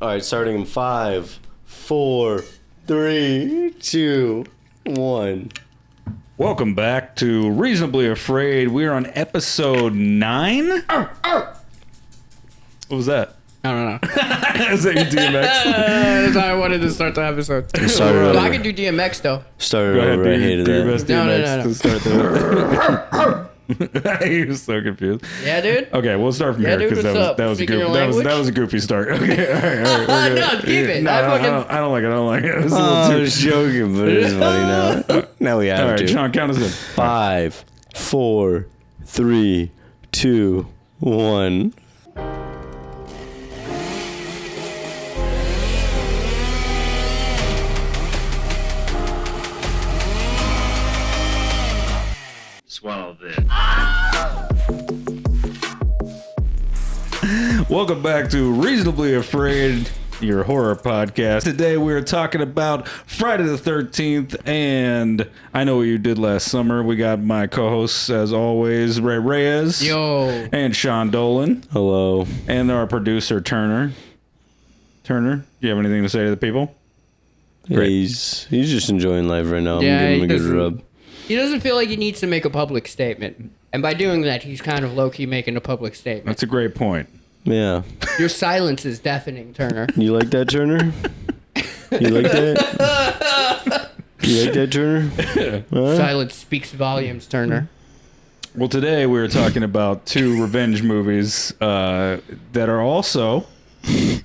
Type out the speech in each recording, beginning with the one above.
All right, starting in 5, 4, 3, 2, 1. Welcome back to Reasonably Afraid. We're on episode 9. What was that? I don't know. Is that your DMX? That's how I wanted to start the episode. Well, I can do DMX though. Started Go ahead, over. I hated do your that. best No, DMX no. to start the. He was so confused. Yeah, dude. Okay, we'll start from here dude, because what's up? that was a Speaking goofy. your That was a goofy start. Okay, all right. We're No, good. keep it. No, I don't like it. I don't like it. It was a little I too. was joking, but it is funny now. Now we have All right, to. Sean, count us in. 5, 4, 3, 2, 1. Swallow this. Welcome back to Reasonably Afraid, your horror podcast. Today we are talking about Friday the 13th, and I Know What You Did Last Summer. We got my co-hosts, as always, Rey Reyes. Yo. And Sean Dolan. Hello. And our producer, Turner. Turner, do you have anything to say to the people? Yeah, he's just enjoying life right now. Yeah, I'm giving him a he good doesn't- rub. He doesn't feel like he needs to make a public statement. And by doing that, he's kind of low-key making a public statement. That's a great point. Yeah. Your silence is deafening, Turner. You like that, Turner? You like that? You like that, Turner? Huh? Silence speaks volumes, Turner. Well, today we were talking about two revenge movies that are also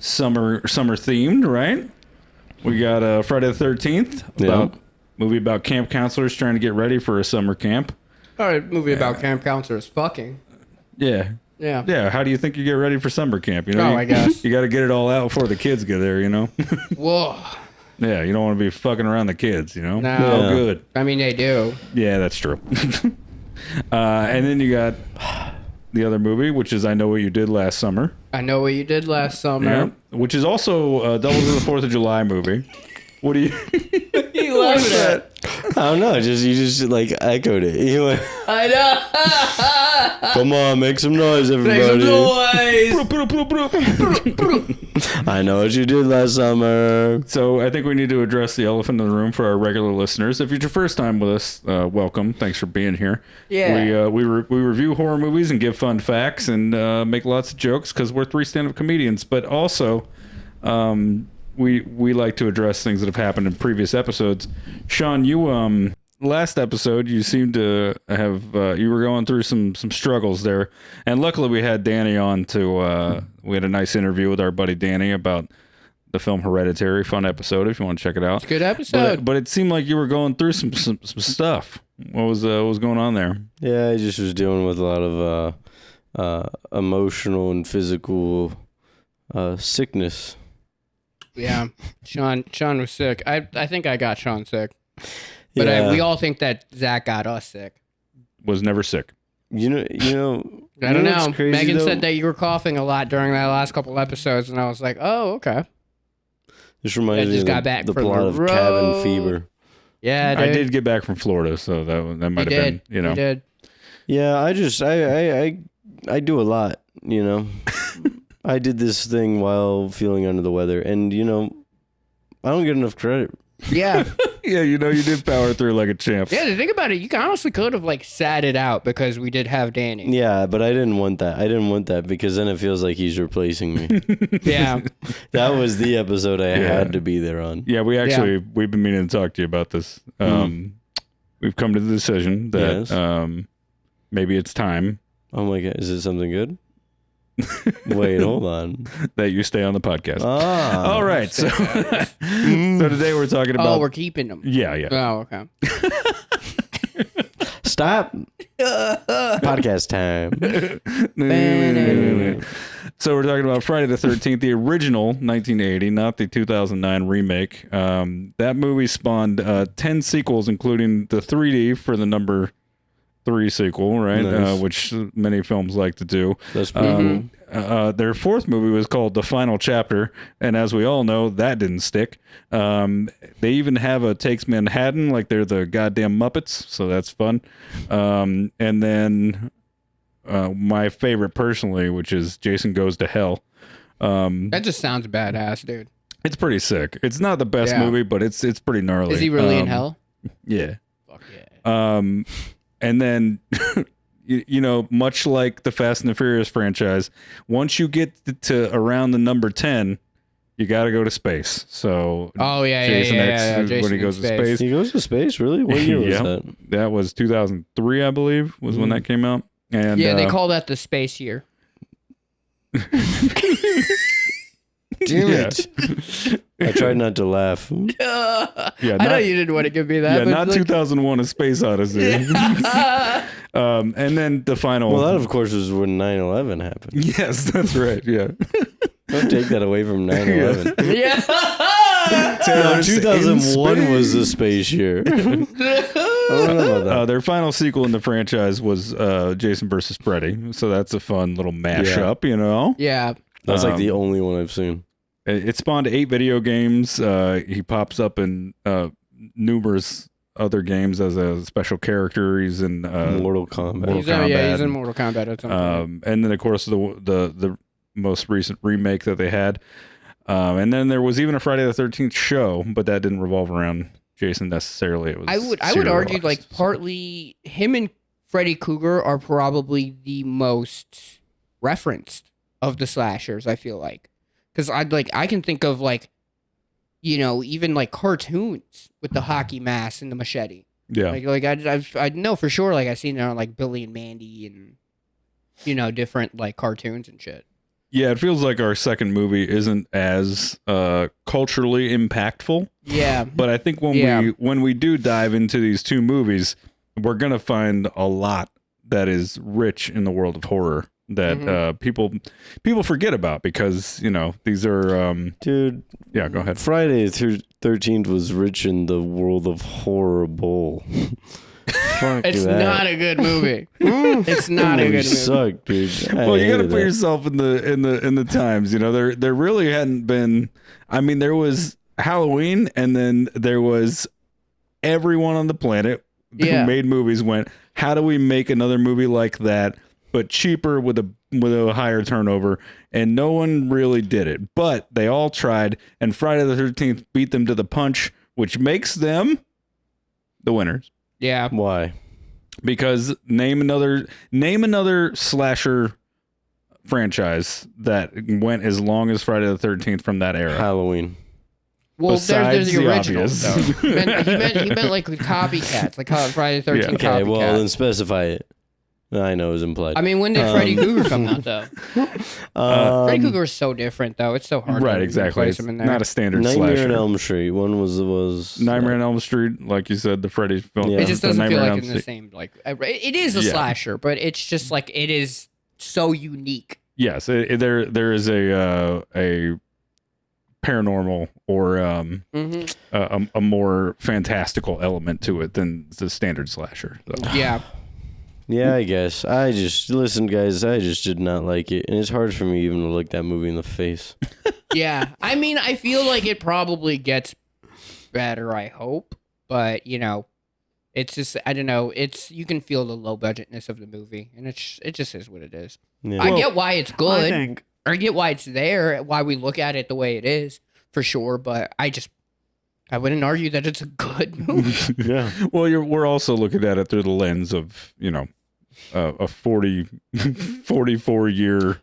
summer themed, right? We got Friday the 13th, movie about camp counselors trying to get ready for a summer camp. All right, movie about camp counselors fucking. Yeah. Yeah. Yeah, how do you think you get ready for summer camp? You know, Oh, I guess. You got to get it all out before the kids get there, you know? Whoa. Yeah, you don't want to be fucking around the kids, you know? No. No good. I mean, they do. Yeah, that's true. And then you got the other movie, which is I Know What You Did Last Summer. I Know What You Did Last Summer. Yeah, which is also doubles as the 4th of July movie. What do you... He loves that. I don't know. You just like echoed it. You went, I know. come on, make some noise, Make everybody. some noise. I know what you did last summer. So I think we need to address the elephant in the room for our regular listeners. If it's your first time with us, welcome. Thanks for being here. Yeah. We review horror movies and give fun facts and make lots of jokes because we're 3 stand-up comedians. But also, we like to address things that have happened in previous episodes. Sean, you last episode you seemed to have you were going through some struggles there, and luckily we had Danny on to we had a nice interview with our buddy Danny about the film Hereditary. Fun episode if you want to check it out. Good episode. But it seemed like you were going through some stuff. What was going on there? Yeah, I just was dealing with a lot of emotional and physical sickness. Yeah. Sean was sick. I think I got Sean sick. But Yeah. we all think that Zach got us sick. Was never sick. You know. I don't know. what's crazy, Megan though? said that you were coughing a lot during that last couple episodes, and I was like, oh, okay. This reminds I me just of got back the from plot the of road. Cabin Fever. Yeah, dude. I did get back from Florida, so that might have been, you know. You did. Yeah, I do a lot, you know. I did this thing while feeling under the weather, and you know, I don't get enough credit. Yeah. Yeah, you know, you did power through like a champ. Yeah, to think about it, you honestly could have like sat it out because we did have Danny. Yeah, but I didn't want that. I didn't want that because then it feels like he's replacing me. Yeah. That was the episode I had to be there on. Yeah, we've been meaning to talk to you about this. We've come to the decision that maybe it's time Oh my God, is it something good? Wait, hold on. that you stay on the podcast. Ah. All right, so today we're talking about. Oh, we're keeping them. Yeah. Oh, okay. Stop. Podcast time. So we're talking about Friday the 13th, the original 1980, not the 2009 remake. That movie spawned 10 sequels, including the 3D for the number 3 sequel, right? Nice. Which many films like to do. That's pretty cool. Their 4th movie was called The Final Chapter, and as we all know, that didn't stick. They even have a Takes Manhattan, like they're the goddamn Muppets, so that's fun. And then my favorite personally, which is Jason Goes to Hell, That just sounds badass, dude. It's pretty sick. It's not the best Yeah. movie, but it's pretty gnarly. Is he really in hell? Yeah. Fuck yeah. And then, you know, much like the Fast and the Furious franchise, once you get to around the number 10, you got to go to space. So, Jason X, Jason when he in goes to space. He goes to space, really? What year was that? That was 2003, I believe, was when that came out. And Yeah, they call that the space year. Damn it. I tried not to laugh. I know you didn't want to give me that. Yeah, but not like, 2001: A Space Odyssey. And then the final. Well, that, of course, was when 9/11 happened. Yes, that's right. Yeah. Don't take that away from 9/11. Yeah. No, 2001 was the space year. I don't know about that. Their final sequel in the franchise was Jason versus Freddy. So that's a fun little mashup, you know? Yeah. That's like the only one I've seen. It spawned 8 video games. He pops up in numerous other games as a special character. He's in Mortal Kombat. He's in Mortal Kombat at some point. and then, of course, the most recent remake that they had. And then there was even a Friday the 13th show, but that didn't revolve around Jason necessarily. It was I would argue like partly him and Freddy Krueger are probably the most referenced of the slashers, I feel like. Because I can think of like, you know, even like cartoons with the hockey mask and the machete. Yeah. Like I know for sure, like I've seen it on like Billy and Mandy and, you know, different like cartoons and shit. Yeah, it feels like our second movie isn't as culturally impactful. Yeah. But I think when we do dive into these two movies, we're gonna find a lot that is rich in the world of horror that people forget about because, you know, these are Dude. Yeah, go ahead. Friday the 13th was rich in the world of horrible. Fuck It's that. not a good movie. It's not a good movie. Sucked, dude. Well, you got to put yourself in the times. You know, there really hadn't been. I mean, there was Halloween, and then there was everyone on the planet who made movies went, how do we make another movie like that, but cheaper with a higher turnover? And no one really did it, but they all tried. And Friday the 13th beat them to the punch, which makes them the winners. Yeah. Why? Because name another slasher franchise that went as long as Friday the 13th from that era. Halloween. Well, there's the original, obvious. though. He meant like the copycats, like Friday the 13th Okay, copycat. well, then specify it. I know it was implied. I mean, when did Freddy Krueger come out, though? Freddy Krueger is so different, though. It's so hard to Exactly. place him in there. Not a standard Nightmare slasher. on Elm Street. One was Nightmare on Elm Street, like you said, the Freddy film. Yeah. It just doesn't feel Nightmare on like Elm in the Street. same, like, it is a slasher, but it's just like, it is so unique. Yes, there is a paranormal or a more fantastical element to it than the standard slasher. So. Yeah. Yeah, I guess. Listen, guys, I just did not like it. And it's hard for me even to look that movie in the face. Yeah. I mean, I feel like it probably gets better, I hope. But, you know, it's just, I don't know. You can feel the low budgetness of the movie. And it just is what it is. Yeah. I get why it's good. I get why it's there, why we look at it the way it is, for sure. But I wouldn't argue that it's a good movie. Yeah. Well, we're also looking at it through the lens of, you know, a 44 year,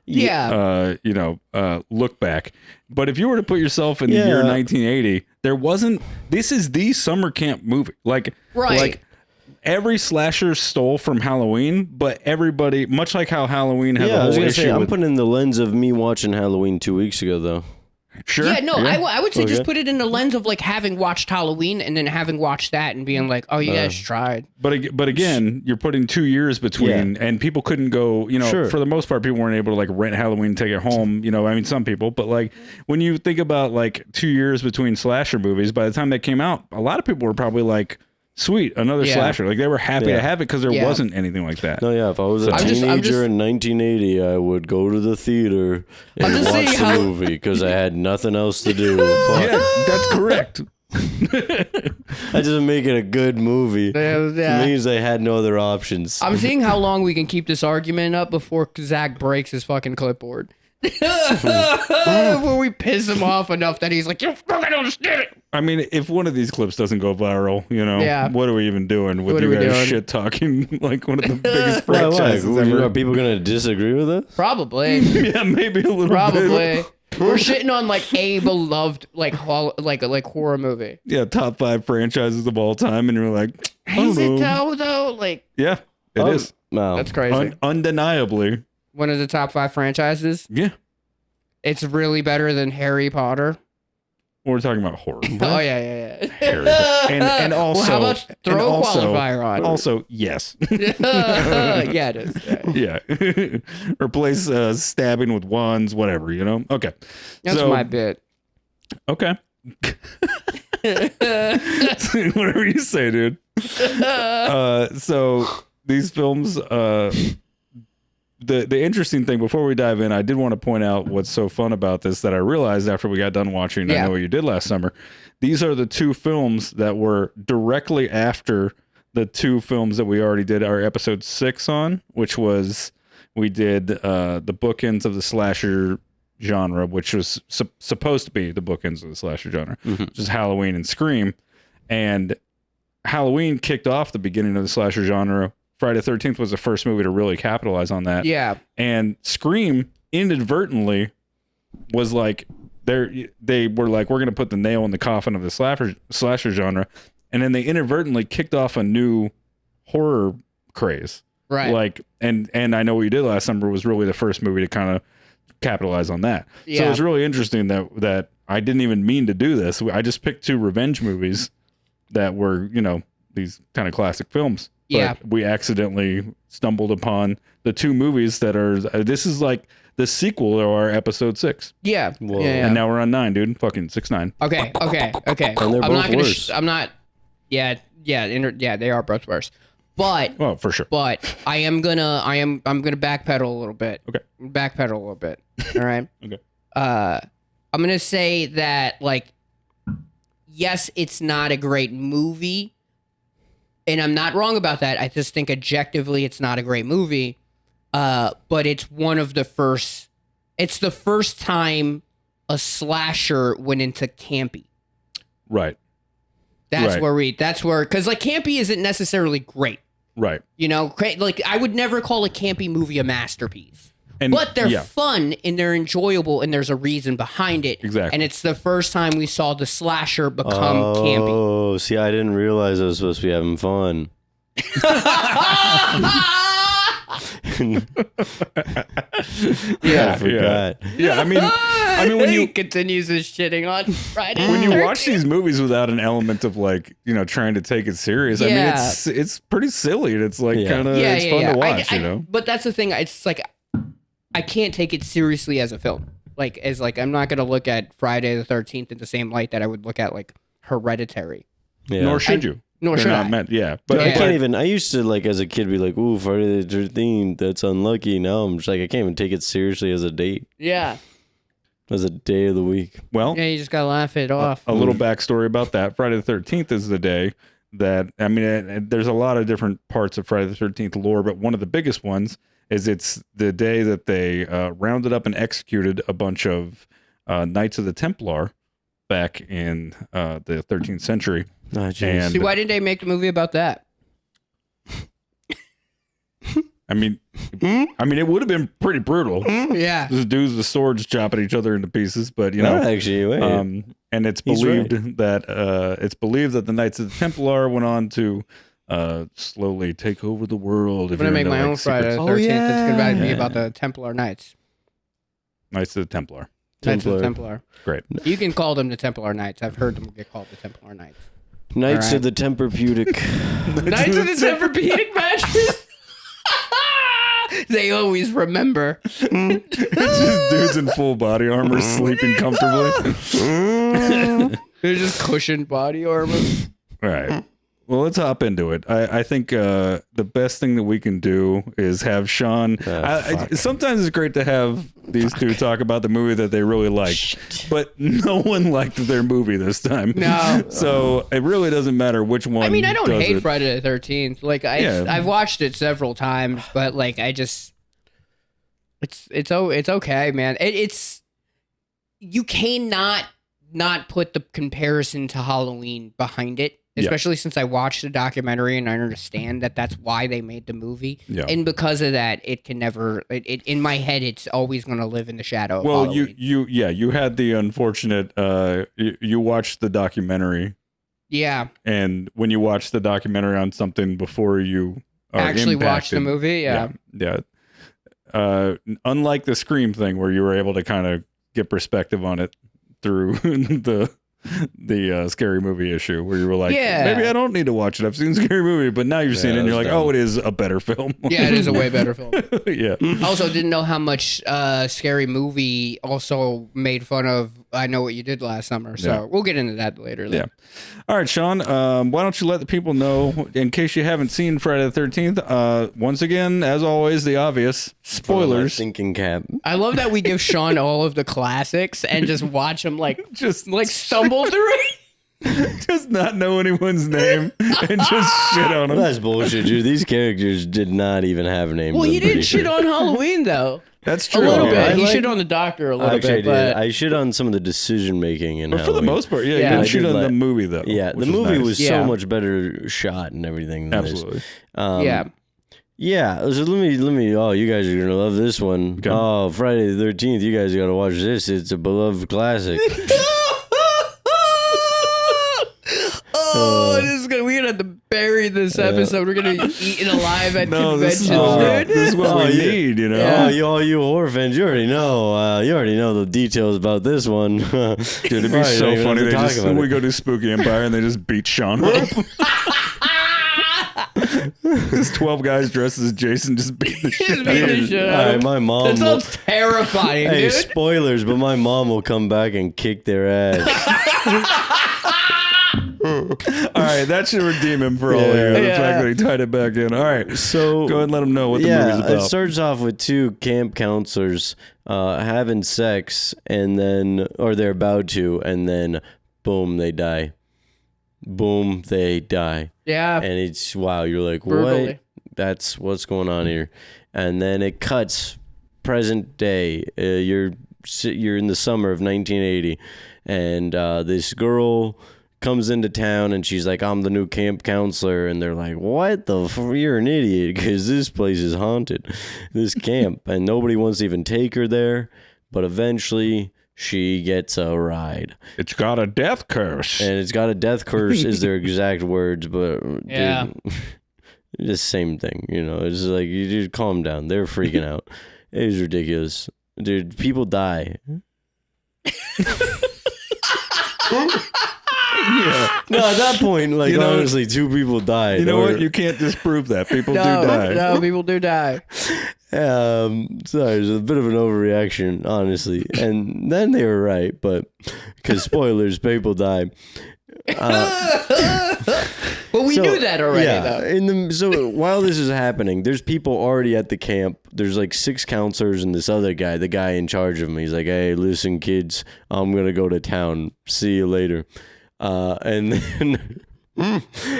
look back. But if you were to put yourself in the year 1980, this is the summer camp movie. Like every slasher stole from Halloween, but everybody, much like how Halloween had the I was whole going to issue say, I'm with, putting in the lens of me watching Halloween 2 weeks ago, though. sure. Yeah, no, yeah. I would say just put it in the lens of like having watched Halloween and then having watched that and being like, oh, you guys tried. But again, you're putting 2 years between, and people couldn't go. You know, for the most part, people weren't able to like rent Halloween and take it home. You know, I mean, some people, but like when you think about like 2 years between slasher movies, by the time they came out, a lot of people were probably like, "Sweet, another slasher!" Like they were happy to have it because there wasn't anything like that. No, yeah. If I was a teenager in 1980, I would go to the theater and watch the movie because I had nothing else to do. Yeah, that's correct. That doesn't make it a good movie. It means I had no other options. I'm seeing how long we can keep this argument up before Zach breaks his fucking clipboard. Where we piss him off enough that he's like, you fucking understand it. I mean, if one of these clips doesn't go viral, Yeah. what are we even doing with What you are we guys doing? shit talking like one of the biggest Why? franchises ever? Are people gonna disagree with us? Probably. Yeah, maybe a little bit. Probably. We're shitting on like a beloved like horror movie. Yeah, top 5 franchises of all time, and you're like, I don't Is it know. though? Like Yeah, it is. Wow. that's crazy. Undeniably. One of the top 5 franchises. Yeah. It's really better than Harry Potter. We're talking about horror. Oh yeah. Harry. And also, well, how about throw and a also- qualifier on? Also, yes. Yeah, it is. Yeah. Replace stabbing with wands, whatever, Okay. That's So- my bit. Okay. Whatever you say, dude. So these films, the interesting thing before we dive in, I did want to point out what's so fun about this that I realized after we got done watching I Yeah. Know What You Did Last Summer. These are the 2 films that were directly after the 2 films that we already did our episode 6 on, which was we did the bookends of the slasher genre, which was supposed to be the bookends of the slasher genre, which is Halloween and Scream. And Halloween kicked off the beginning of the slasher genre. Friday the 13th was the first movie to really capitalize on that. Yeah. And Scream inadvertently was like, they were like, we're going to put the nail in the coffin of the slasher genre. And then they inadvertently kicked off a new horror craze. Right. Like, and I Know What You Did Last Summer was really the first movie to kind of capitalize on that. So Yeah. it was really interesting that I didn't even mean to do this. I just picked 2 revenge movies that were, these kind of classic films. But Yeah. we accidentally stumbled upon the 2 movies that are, this is like the sequel to our episode 6. Yeah. Whoa. Yeah. And now we're on 9, dude. Fucking 6-9. Okay. And they're I'm both not gonna. worse. I'm not. Yeah. They are both worse. But Oh, for sure. I'm gonna backpedal a little bit. Okay. Backpedal a little bit. All right. Okay. I'm gonna say that like, yes, it's not a great movie, and I'm not wrong about that. I just think objectively, it's not a great movie. But it's one of the first. It's the first time a slasher went into campy. Right. That's Right. That's where because like campy isn't necessarily great. Right. Like I would never call a campy movie a masterpiece. And But they're yeah. fun and they're enjoyable and there's a reason behind it. Exactly. And it's the first time we saw the slasher become campy. Oh, see, I didn't realize I was supposed to be having fun. I forgot. Yeah. I mean, when he you continues his shitting on Friday. when the you 13th. watch these movies without an element of like trying to take it serious, I mean Yeah. it's pretty silly and it's like Yeah. kind of it's fun to watch, But that's the thing. It's like I can't take it seriously as a film. Like I'm not gonna look at Friday the 13th in the same light that I would look at like Hereditary. Yeah. Nor should you. Nor They're should not I. meant. Yeah, but I Yeah. can't even. I used to like as a kid be like, "Ooh, Friday the 13th, that's unlucky." Now I'm just like, I can't even take it seriously as a date, Yeah. as a day of the week. Well, Yeah, you just gotta laugh it off. a little backstory about that. Friday the 13th is the day that there's a lot of different parts of Friday the 13th lore, but one of the biggest ones is it's the day that they rounded up and executed a bunch of Knights of the Templar back in the 13th century. Oh, jeez. And See, why didn't they make the movie about that? I mean, it would have been pretty brutal. Yeah. These dudes with swords chopping each other into pieces, but No, actually, wait. and it's He's believed that the Knights of the Templar went on to slowly take over the world. I'm gonna make my own Friday the 13th. It's gonna be about the Templar Knights. Knights of the Templar. Knights of the Templar. Great. You can call them the Templar Knights. I've heard them get called the Templar Knights. Knights Alright. of the Tempur-Pudic. Knights of the Tempur-Pedic mattress. They always remember. It's just dudes in full body armor sleeping comfortably. They're just cushioned body armor. All right. Well, let's hop into it. I think the best thing that we can do is have Sean. Sometimes it's great to have these two talk about the movie that they really liked, but no one liked their movie this time. No. So it really doesn't matter which one. I mean, I don't does hate it. Friday the 13th. Like, Yeah. I've watched it several times, but like, it's It's okay, man. It's you cannot not put the comparison to Halloween behind it, especially since I watched the documentary and I understand that that's why they made the movie. Yeah. And because of that, it can never. It in my head, it's always going to live in the shadow. Of Well, Halloween. you had the unfortunate. You watched the documentary. Yeah. And when you watch the documentary on something before you Actually watch the impacted- movie, yeah. Unlike the Scream thing where you were able to kind of get perspective on it through the scary movie issue where you were like, maybe I don't need to watch it. I've seen Scary Movie, but now you've seen it and you're like, oh, it is a better film. Yeah, it is a way better film. Yeah. Also, didn't know how much Scary Movie also made fun of I Know What You Did Last Summer. So we'll get into that later. Yeah. All right, Sean, why don't you let the people know, in case you haven't seen Friday the 13th, once again, as always, the obvious, spoilers. Thinking cap. I love that we give Sean all of the classics and just watch him Just stumble through it. just not know anyone's name and just shit on them. That's bullshit, dude. These characters did not even have names. Well, he I'm pretty did shit sure. on Halloween though. That's A true. little Yeah. bit. He like- shit on the doctor a little Actually, bit, I did. but I shit on some of the decision making and But for the most part, yeah, Yeah, you I didn't shoot did on the like- movie, though. Yeah, the which is movie nice. was Yeah. so much better shot and everything than Absolutely. this. yeah. Yeah, so let me. Oh, you guys are gonna love this one. Okay. Oh, Friday the 13th. You guys gotta watch this. It's a beloved classic. Oh, this is we're gonna have to bury this episode. We're gonna be eaten alive at No, conventions, this dude. is what Oh, we yeah. need, you know? Yeah. All you horror fans, you already know. You already know the details about this one. Dude, it'd be Probably so don't even funny. have They to talk just about we it. go to Spooky Empire and they just beat Sean up. There's 12 guys dressed as Jason just beat the shit Just out beat of the him. shit All out right, of my him. mom. That will- sounds terrifying, Hey, dude. spoilers, but my mom will come back and kick their ass. All right, that should redeem him for all of you. The Yeah. fact that he tied it back in. All right, So go ahead and let them know what the movie's it about. starts off with two camp counselors having sex, and then, or they're about to, and then, boom, they die. Boom, they die. Yeah. And it's, wow, you're like, Brutally. what? That's what's going on here. And then it cuts present day. You're in the summer of 1980, and this girl comes into town and she's like, I'm the new camp counselor. And they're like, what the you're an idiot, because this place is haunted, this camp, and nobody wants to even take her there. But eventually she gets a ride, It's got a death curse. and it's got a death curse is their exact words, but Yeah. dude, it's the same thing, you know. It's like, you just calm down. They're freaking out. It was ridiculous, dude. People die. Yeah. No, at that point, like, You know- honestly, two people died. You know or- what? You can't disprove that. People do No, die. no, people do die. Sorry, it's a bit of an overreaction, honestly. And then they were right, but because spoilers, people die. But we So, knew that already, yeah, though. so while this is happening, there's people already at the camp. There's like 6 counselors and this other guy, the guy in charge of them. He's like, hey, listen, kids, I'm going to go to town. See you later. And then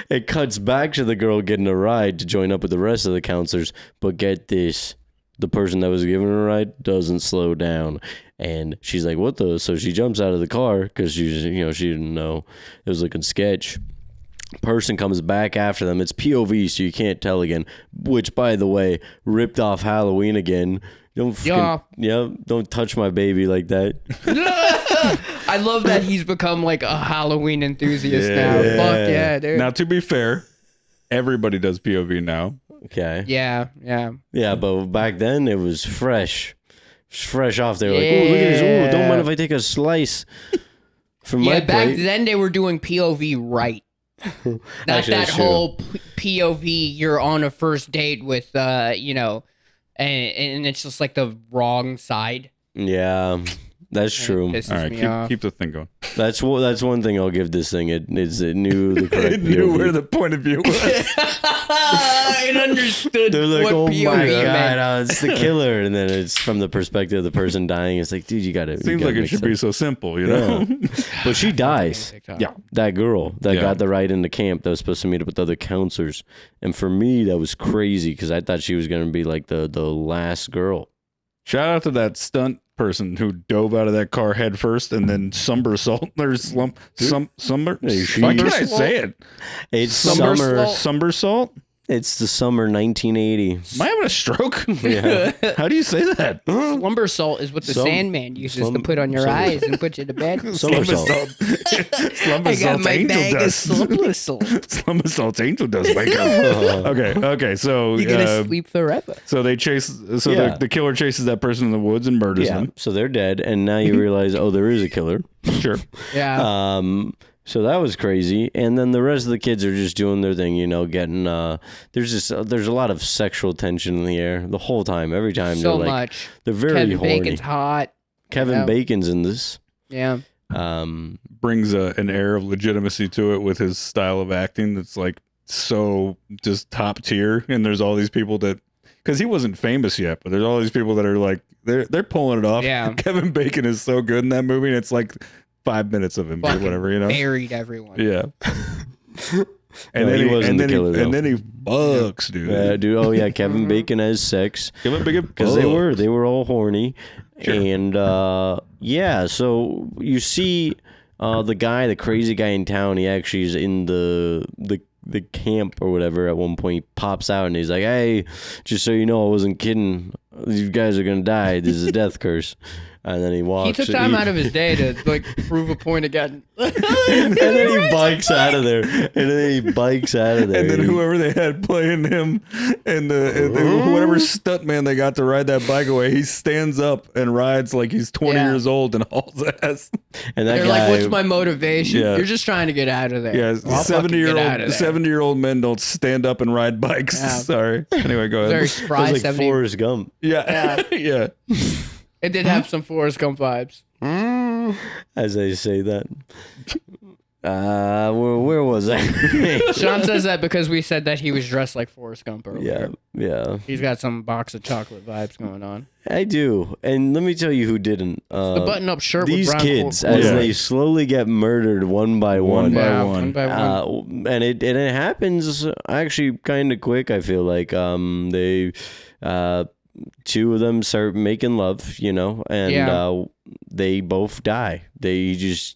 it cuts back to the girl getting a ride to join up with the rest of the counselors. But get this, the person that was giving her a ride doesn't slow down. And she's like, what the? So she jumps out of the car because she didn't know. It was looking sketch. Person comes back after them. It's POV, so you can't tell again. Which, by the way, ripped off Halloween again. Don't don't touch my baby like that. I love that he's become like a Halloween enthusiast Yeah. now. Fuck yeah, dude. Now, to be fair, everybody does POV now. Okay. Yeah. Yeah, but back then it was fresh. It was fresh off. They were like, oh, look at this. Oh, don't mind if I take a slice from my Yeah, back plate. then they were doing POV right. Not Actually, that that's true. whole POV, you're on a first date with, and it's just like the wrong side. Yeah, that's true. Pisses All right, me off. keep the thing going. That's one thing I'll give this thing. It knew the correct It knew POV. where the point of view was. It understood They're like, what oh POV my meant. god, it's the killer, and then it's from the perspective of the person dying. It's like, dude, you gotta. Seems like it should be so simple, you know? But she dies. Yeah. That girl that Yeah. got the ride into camp that was supposed to meet up with other counselors, and for me that was crazy because I thought she was gonna be like the last girl. Shout out to that stunt person who dove out of that car head first and then somersault. There's summer. Why can't I say it? It's Somersault. It's the summer 1980. Am I having a stroke? Yeah. How do you say that? Slumber salt is what the Sandman uses to put on your eyes and put you to bed. Somersault. I got my bag of slumber salt. Slumbersault's angel dust. Wake up. Okay. So You're gonna sleep forever. So they chase. So the killer chases that person in the woods and murders them. So they're dead, and now you realize, oh, there is a killer. Sure. Yeah. So that was crazy, and then the rest of the kids are just doing their thing, getting. There's a lot of sexual tension in the air the whole time. Every time so they're much. They're very Kevin horny. Bacon's hot. Kevin Bacon's in this. Yeah. Brings an air of legitimacy to it with his style of acting. That's like so just top tier, and there's all these people that. Because he wasn't famous yet, but there's all these people that are like they're pulling it off. Yeah. Kevin Bacon is so good in that movie, and it's like 5 minutes of him or whatever, Buried everyone. Yeah. And then he wasn't the killer, and then he bucks, dude. Yeah, dude. Oh yeah, Kevin Bacon has sex because they were all horny, and So you see, the crazy guy in town. He actually is in the camp or whatever. At one point, pops out and he's like, "Hey, just so you know, I wasn't kidding. These guys are gonna die. This is a death curse." And then he walks. He took time out of his day to prove a point again. And then he bikes out of there. And then whoever they had playing him and whatever stuntman they got to ride that bike away, he stands up and rides like he's 20 years old and hauls ass. And that They're guy, like, "What's my motivation?" Yeah. You're just trying to get out of there. Yeah, Well, 70-year-old men don't stand up and ride bikes. Yeah. Sorry. Anyway, go ahead. Very it spry was like 70. Forrest Gump. Yeah. Yeah. It did have some Forrest Gump vibes. As I say that. Where was I? Sean says that because we said that he was dressed like Forrest Gump earlier. Yeah. He's got some box of chocolate vibes going on. I do. And let me tell you who didn't. The button-up shirt These with brown kids, as they slowly get murdered one by one. one by one. And it happens actually kind of quick, I feel like. They... two of them start making love, and they both die. This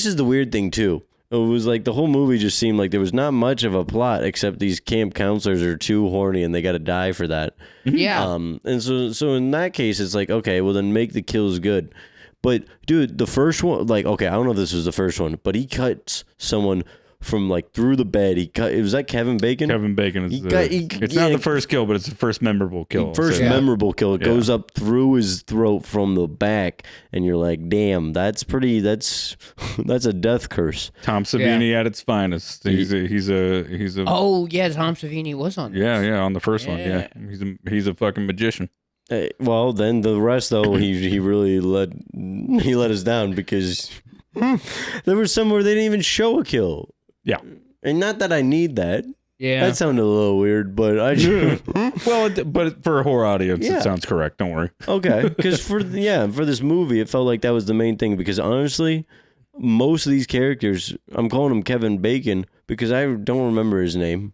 is the weird thing too. It was like the whole movie just seemed like there was not much of a plot except these camp counselors are too horny and they got to die for that. Yeah. And so in that case, it's like, okay, well then make the kills good. But dude, the first one, like, okay, I don't know if this was the first one, but he cuts someone from through the bed. Was that Kevin Bacon? Kevin Bacon is it's not the first kill, but it's the first memorable kill. Memorable kill. It goes up through his throat from the back, and you're like, damn, that's a death curse. Tom Savini at its finest. He's a Oh yeah, Tom Savini was on this. Yeah, on the first one. Yeah. He's a fucking magician. Well, then the rest though, he really let us down because there was some where they didn't even show a kill. Yeah. And not that I need that. Yeah. That sounded a little weird, but I just... Well, but for a horror audience, it sounds correct. Don't worry. Okay. Because for this movie, it felt like that was the main thing. Because honestly, most of these characters, I'm calling him Kevin Bacon because I don't remember his name.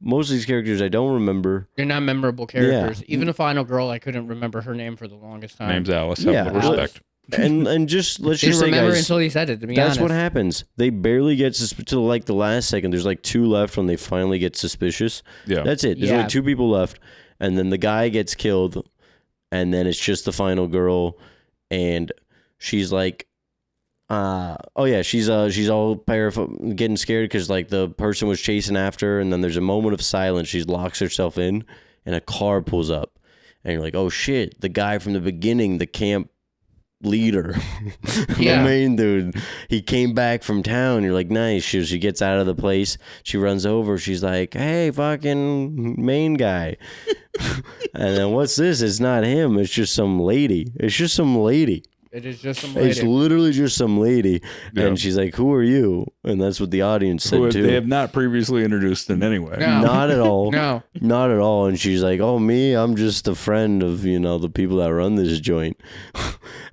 Most of these characters I don't remember. They're not memorable characters. Even the final girl, I couldn't remember her name for the longest time. Name's Alice. Have a little respect. And just let's just say, remember guys, until he said it. To be that's honest, what happens. They barely get to the last second. There's 2 left when they finally get suspicious. Yeah, that's it. There's only 2 people left, and then the guy gets killed, and then it's just the final girl, and she's like, she's all getting scared because the person was chasing after her, and then there's a moment of silence. She locks herself in, and a car pulls up, and you're like, oh shit, the guy from the beginning, the camp leader, the main dude, he came back from town. You're like, nice. She gets out of the place, she runs over, she's like, hey, fucking main guy. And then what's this? It's not him, it's just some lady. It is just some lady. It's literally just some lady. And she's like, who are you? And that's what the audience said too. They have not previously introduced in any way. No. Not at all. No. Not at all. And she's like, oh, me? I'm just a friend of, the people that run this joint.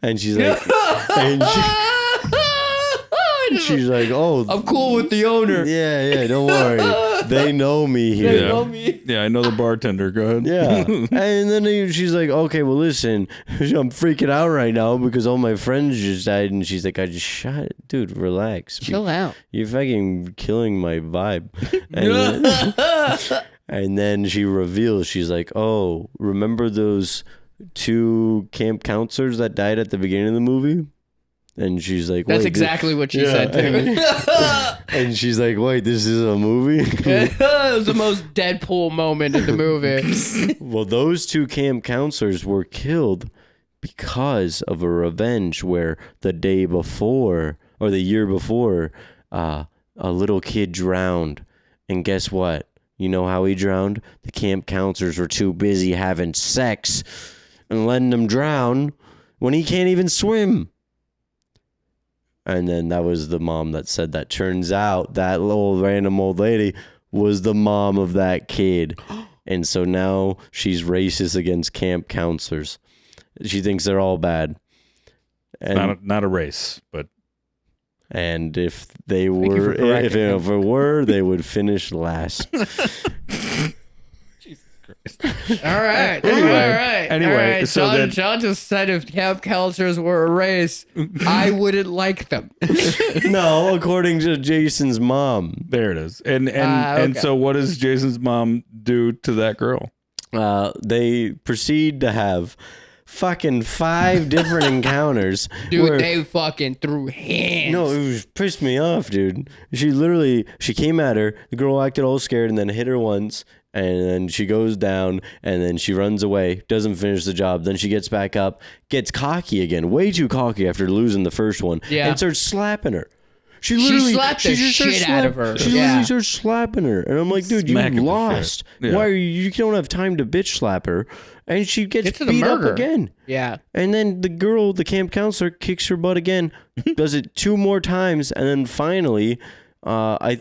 And she's like... She's like, oh, I'm cool with the owner. yeah, don't worry. They know me here. They know me. Yeah, I know the bartender. Go ahead. Yeah. And then she's like, okay, well, listen, I'm freaking out right now because all my friends just died. And she's like, I just shot it. Dude, relax. Chill out. You're fucking killing my vibe. And then she reveals, she's like, oh, remember those 2 camp counselors that died at the beginning of the movie? And she's like, That's wait, exactly what she said too. and she's like, wait, this is a movie? It was the most Deadpool moment in the movie. Well, those 2 camp counselors were killed because of a revenge where the day before or the year before, a little kid drowned. And guess what? You know how he drowned? The camp counselors were too busy having sex and letting him drown when he can't even swim. And then that was the mom that said that. Turns out that little random old lady was the mom of that kid. And so now she's racist against camp counselors. She thinks they're all bad. And, Not a race, but and if they were, if it were, they would finish last. All right. Anyway, so John, then- John just said if camp counselors were a race, I wouldn't like them. No, according to Jason's mom. there it is. And so what does Jason's mom do to that girl? They proceed to have fucking 5 different encounters. Dude, they fucking threw hands. No, it was pissed me off, dude. She came at her. The girl acted all scared and then hit her once. And then she goes down and then she runs away, doesn't finish the job. Then she gets back up, gets cocky again, way too cocky after losing the first one, and starts slapping her. She slapped the shit out of her. She literally starts slapping her. And I'm like, dude, you lost. Yeah. Why are you don't have time to bitch slap her. And she gets beat up again. Yeah. And then the girl, the camp counselor, kicks her butt again, does it 2 more times, and then finally... I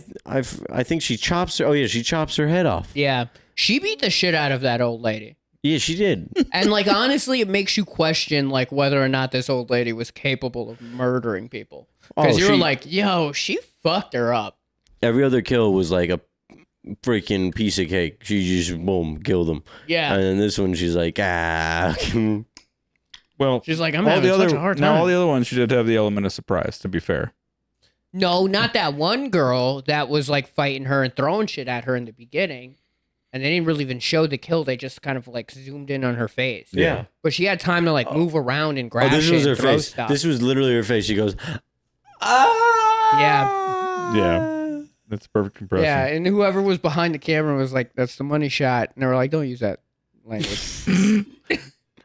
think she chops her. Oh yeah, she chops her head off. Yeah, she beat the shit out of that old lady. Yeah, she did. And like honestly, it makes you question like whether or not this old lady was capable of murdering people. Because you're like, yo, she fucked her up. Every other kill was like a freaking piece of cake. She just boom killed him. Yeah. And then this one, she's like, Well, she's like, I'm having such a hard time. Now all the other ones, she did have the element of surprise. To be fair. No, not that one girl that was like fighting her and throwing shit at her in the beginning. And they didn't really even show the kill. They just kind of like zoomed in on her face. Yeah. But she had time to like move around and grab this shit was her and throw face. stuff. This was literally her face. She goes, ah. Yeah. That's a perfect impression. Yeah, and whoever was behind the camera was like, that's the money shot. And they were like, don't use that language.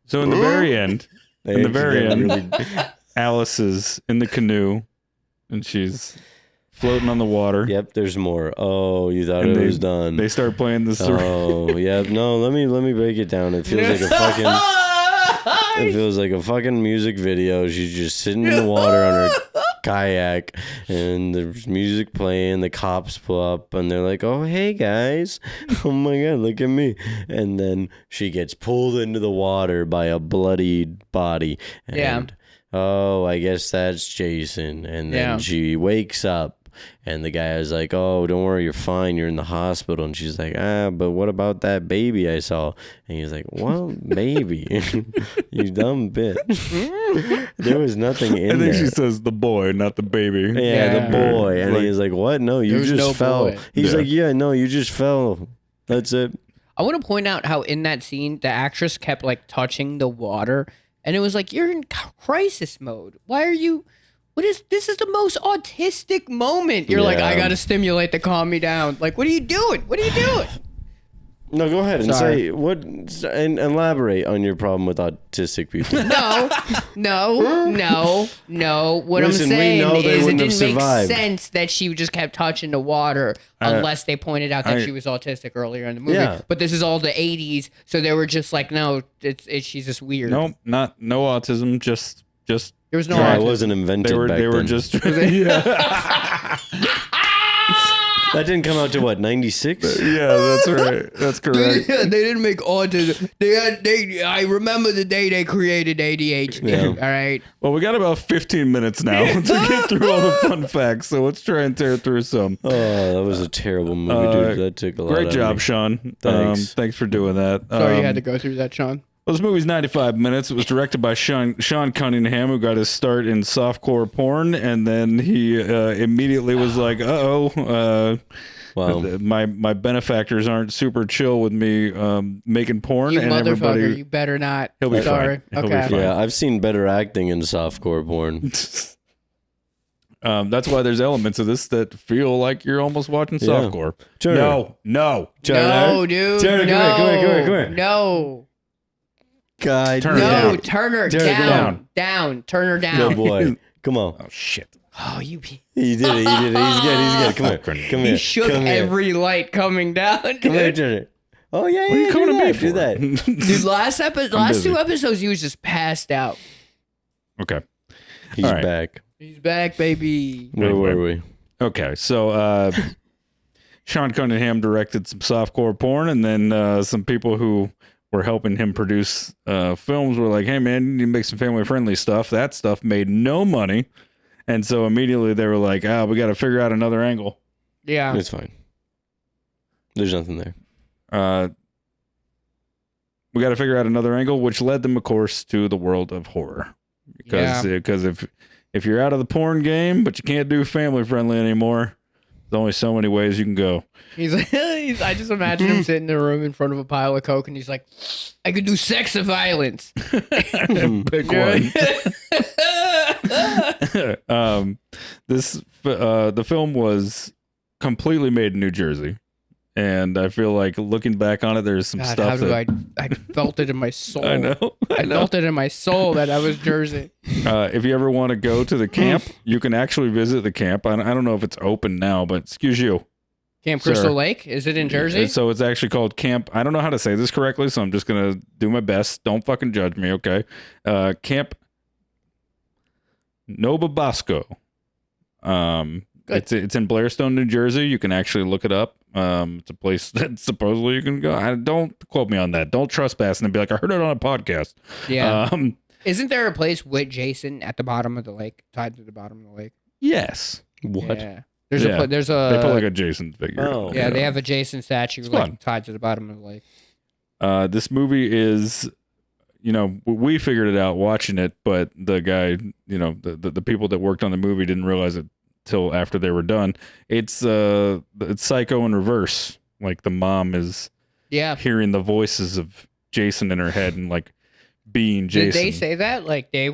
So in the very end, Alice is in the canoe and she's floating on the water. Yep, there's more. Oh, you thought it was done. They start playing this. Oh, yeah. No, let me break it down. It feels like a fucking. It feels like a fucking music video. She's just sitting in the water on her kayak, and there's music playing. The cops pull up, and they're like, "Oh, hey guys! Oh my god, look at me!" And then she gets pulled into the water by a bloodied body. And, oh, I guess that's Jason. And then she wakes up. And the guy is like, "Oh, don't worry, you're fine. You're in the hospital." And she's like, "But what about that baby I saw?" And he's like, "What baby? You dumb bitch." There was nothing in there. I think she says the boy, not the baby. Yeah, the boy. And he's like, "What? No, you just fell." He's like, "Yeah, no, you just fell. That's it." I want to point out how in that scene, the actress kept like touching the water. And it was like, you're in crisis mode. Why are you... This is the most autistic moment. You're like, I gotta stimulate to calm me down. Like, what are you doing? What are you doing? No, go ahead and say what and elaborate on your problem with autistic people. No. What I'm saying is it didn't make sense that she just kept touching the water unless they pointed out that she was autistic earlier in the movie. Yeah. But this is all the 80s, so they were just like, no, she's just weird. No autism, just there was no autism. autism. It wasn't invented back they were then. just That didn't come out to what, 96? Yeah, that's right. That's correct. they didn't make autism. I remember the day they created ADHD. Yeah. All right. Well, we got about 15 minutes now to get through all the fun facts, so let's try and tear through some. Oh, that was a terrible movie, dude. That took a lot. Great out job, of me. Sean. Thanks. Thanks for doing that. Sorry you had to go through that, Sean. Well, this movie's 95 minutes. It was directed by Sean Cunningham, who got his start in softcore porn, and then he immediately was like, Wow. my benefactors aren't super chill with me making porn, You and motherfucker, everybody... you better not. He'll be Sorry. fine. He'll be Okay. fine. Yeah, I've seen better acting in softcore porn. That's why there's elements of this that feel like you're almost watching Yeah. softcore. Turner. No. No, dude. Turner, no. come here. No. Turner God, Turner No, down. Turner, Turner, down. Down. Turner down. good boy. Come on. Oh, shit. Oh, you. He did it. He's good. Come here. Come He here. shook Come here. every light coming down. Come here, Dude, Turner. Oh, yeah, What are you coming to me do for? that. dude last busy. 2 episodes, he was just passed out. Okay. He's All right. back. He's back, baby. Where Anyway. were we? Okay, so Sean Cunningham directed some softcore porn, and then some people who were helping him produce films were like, hey, man, you need to make some family-friendly stuff. That stuff made no money. And so immediately they were like, we got to figure out another angle. Yeah. It's fine. There's nothing there. We got to figure out another angle, which led them, of course, to the world of horror. Because if you're out of the porn game, but you can't do family-friendly anymore, there's only so many ways you can go. He's like, I just imagine him sitting in a room in front of a pile of coke, and he's like, I could do sex of violence. Pick one. The film was completely made in New Jersey, and I feel like looking back on it, there's some God, stuff how do that I felt it in my soul. I know. I felt it in my soul that I was Jersey. If you ever want to go to the camp, you can actually visit the camp. I don't know if it's open now, but excuse you. Camp Sir. Crystal Lake? Is it in Jersey? So it's actually called Camp. I don't know how to say this correctly, so I'm just gonna do my best. Don't fucking judge me, okay? Camp Nobabasco. It's in Blairstone, New Jersey. You can actually look it up. It's a place that supposedly you can go. Don't quote me on that. Don't trespass and be like, I heard it on a podcast. Yeah. Isn't there a place with Jason at the bottom of the lake, tied to the bottom of the lake? Yes. What? Yeah. They put like a a Jason figure. Oh. yeah, they have a Jason statue It's like fun. tied to the bottom of the lake. This movie is, we figured it out watching it, but the guy, the people that worked on the movie didn't realize it till after they were done. It's Psycho in reverse. Like the mom is Yeah. hearing the voices of Jason in her head and like being Jason. Did they say that? Like they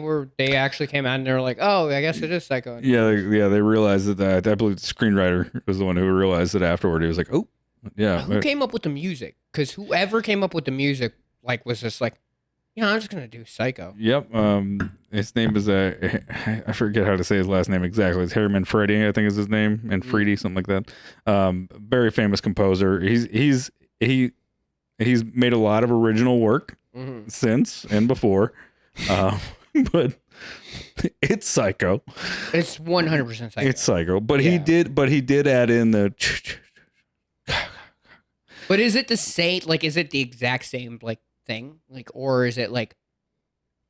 actually came out and they were like, oh, I guess it is Psycho. Yeah, they realized that. I believe the screenwriter was the one who realized it afterward. He was like, oh, yeah. Who came up with the music? Because whoever came up with the music, like, was just like, I'm just gonna do Psycho. Yep. His name is I forget how to say his last name exactly. It's Harry Manfredi, I think is his name, Manfredi, something like that. Very famous composer. He's made a lot of original work since and before, but it's Psycho. It's 100% Psycho. It's Psycho. But Yeah. he did add in the. But is it the same? Like, is it the exact same like thing? Like, or is it like,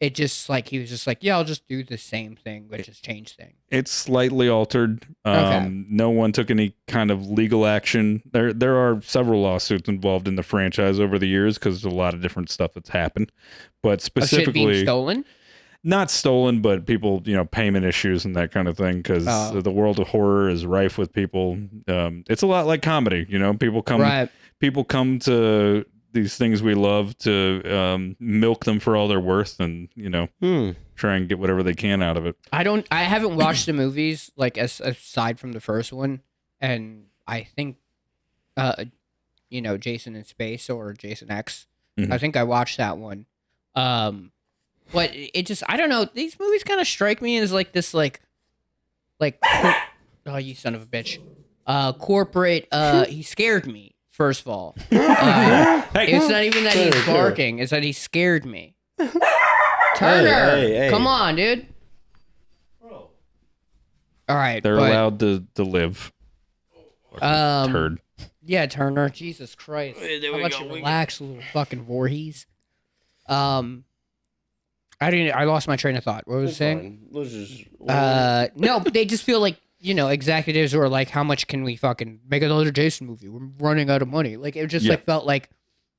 it just like he was just like, yeah, I'll just do the same thing, but just change things. It's slightly altered. Okay. No one took any kind of legal action. There are several lawsuits involved in the franchise over the years because there's a lot of different stuff that's happened. But Of shit being specifically, stolen. not stolen, but people, payment issues and that kind of thing. Because Oh. the world of horror is rife with people. It's a lot like comedy. People come. Right. People come to these things we love to milk them for all they're worth, and try and get whatever they can out of it. I haven't watched the movies like aside from the first one, and I think, Jason in Space or Jason X. Mhm. I think I watched that one. But it just, I don't know. These movies kind of strike me as like this, like, oh, you son of a bitch. Corporate. He scared me. First of all, it's not even that he's barking; it's that he scared me. Turner, Hey. come on, dude. All right, They're but allowed to live. Turd. Yeah, Turner. Jesus Christ. There How we about go. you relax, little fucking Voorhees? I lost my train of thought. What was I saying? Let's just. No, but they just feel like, executives who are like, how much can we fucking make another Jason movie? We're running out of money. Like, it just felt like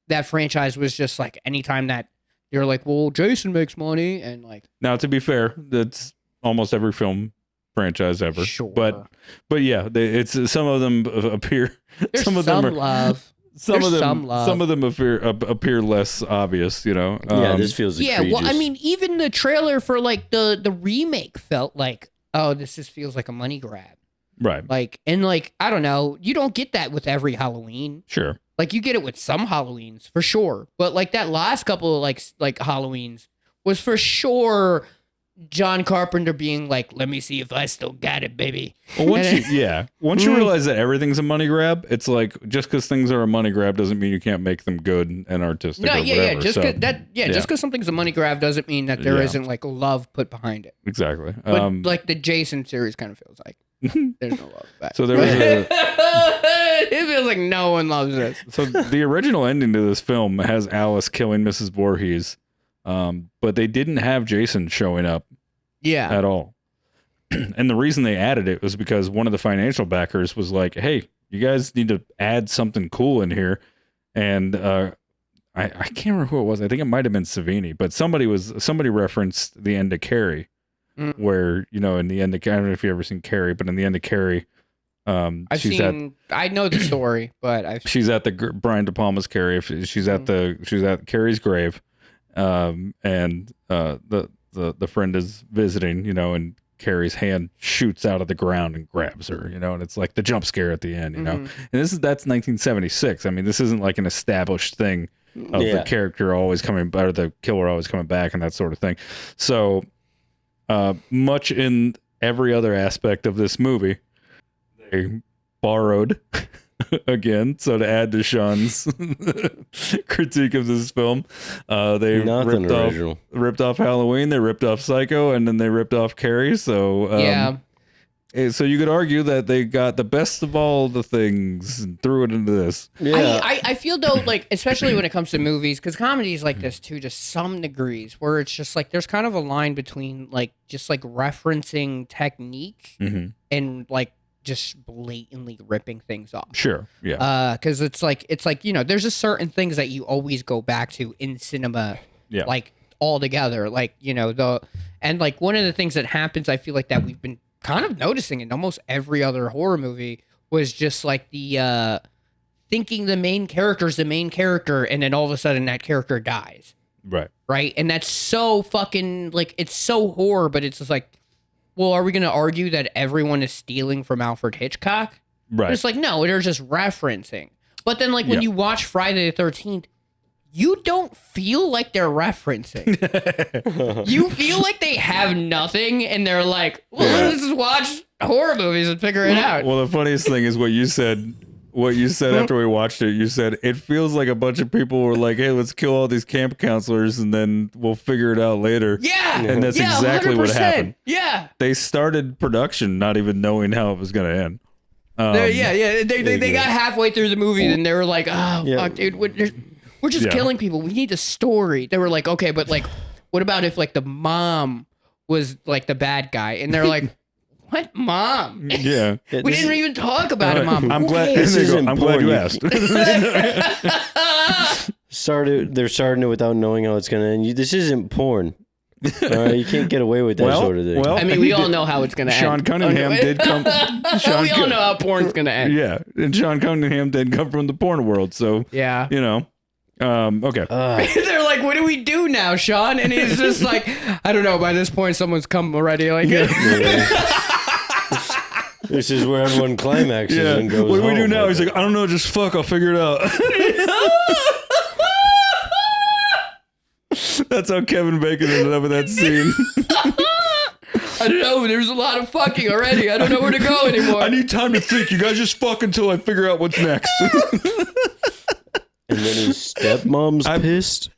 that franchise was just like, anytime that you're like, well, Jason makes money, and like. Now, to be fair, that's almost every film franchise ever. Sure. But yeah, it's some of them appear. There's some of them are, love. Some There's of them, some love. some of them appear less obvious. This feels egregious. Well, I mean, even the trailer for like the remake felt like, oh, this just feels like a money grab. Right. Like, and like, I don't know, you don't get that with every Halloween. Sure. Like, you get it with some Halloweens for sure, but like that last couple of like Halloweens was for sure John Carpenter being like, let me see if I still got it, baby. Well, once you realize that everything's a money grab, it's like, just because things are a money grab doesn't mean you can't make them good and artistic. No, or whatever. just because something's a money grab doesn't mean that there isn't like love put behind it. Exactly. But like the Jason series kind of feels like there's no love back. So there was it feels like no one loves this. So the original ending to this film has Alice killing Mrs. Voorhees, but they didn't have Jason showing up at all. And the reason they added it was because one of the financial backers was like, hey, you guys need to add something cool in here. And I can't remember who it was. I think it might have been Savini, but somebody referenced the end of Carrie, where, in the end of, I don't know if you've ever seen Carrie, but in the end of Carrie, I know the story, but she's at the Brian De Palma's Carrie. She's at Carrie's grave, and the friend is visiting, and Carrie's hand shoots out of the ground and grabs her, and it's like the jump scare at the end, and that's 1976. I mean, this isn't like an established thing of the character always coming, or the killer always coming back, and that sort of thing. So, much in every other aspect of this movie, they borrowed again. So to add to Sean's critique of this film, they ripped off Halloween, they ripped off Psycho, and then they ripped off Carrie. So so you could argue that they got the best of all the things and threw it into this. Yeah. I feel though, like, especially when it comes to movies, because comedies like this too, to some degrees, where it's just like there's kind of a line between like just like referencing technique and like just blatantly ripping things off. Sure. Yeah. Because it's like there's just certain things that you always go back to in cinema. Yeah. Like all together, like and like one of the things that happens, I feel like that we've been kind of noticing in almost every other horror movie was just like the thinking the main character is the main character, and then all of a sudden that character dies. Right. And that's so fucking like, it's so horror, but it's just like, well, are we going to argue that everyone is stealing from Alfred Hitchcock? Right. It's like, no, they're just referencing. But then, like, when you watch Friday the 13th, you don't feel like they're referencing. You feel like they have nothing, and they're like, well, let's just watch horror movies and figure it out. Well, the funniest thing is what you said after we watched it. You said, it feels like a bunch of people were like, hey, let's kill all these camp counselors and then we'll figure it out later. Yeah. And that's exactly 100%. What happened. Yeah. They started production not even knowing how it was going to end. They got halfway through the movie and they were like, oh, fuck, dude, we're just killing people. We need a story. They were like, okay, but like, what about if like the mom was like the bad guy? And they're like, what mom? Yeah. We didn't even talk about it, mom. I'm glad you asked. They're starting it without knowing how it's going to end. This isn't porn. You can't get away with that sort of thing. Well, I mean, we all know how it's going to end. Sean Cunningham did come. We all know how porn's going to end. Yeah. And Sean Cunningham did come from the porn world. So, yeah. Okay. They're like, what do we do now, Sean? And he's just like, I don't know. By this point, someone's come already. Like, this is where everyone climaxes and goes. What do we do now? He's like, I don't know. Just fuck. I'll figure it out. That's how Kevin Bacon ended up in that scene. I don't know. There's a lot of fucking already. I don't know where to go anymore. I need time to think. You guys just fuck until I figure out what's next. And then his stepmom's pissed.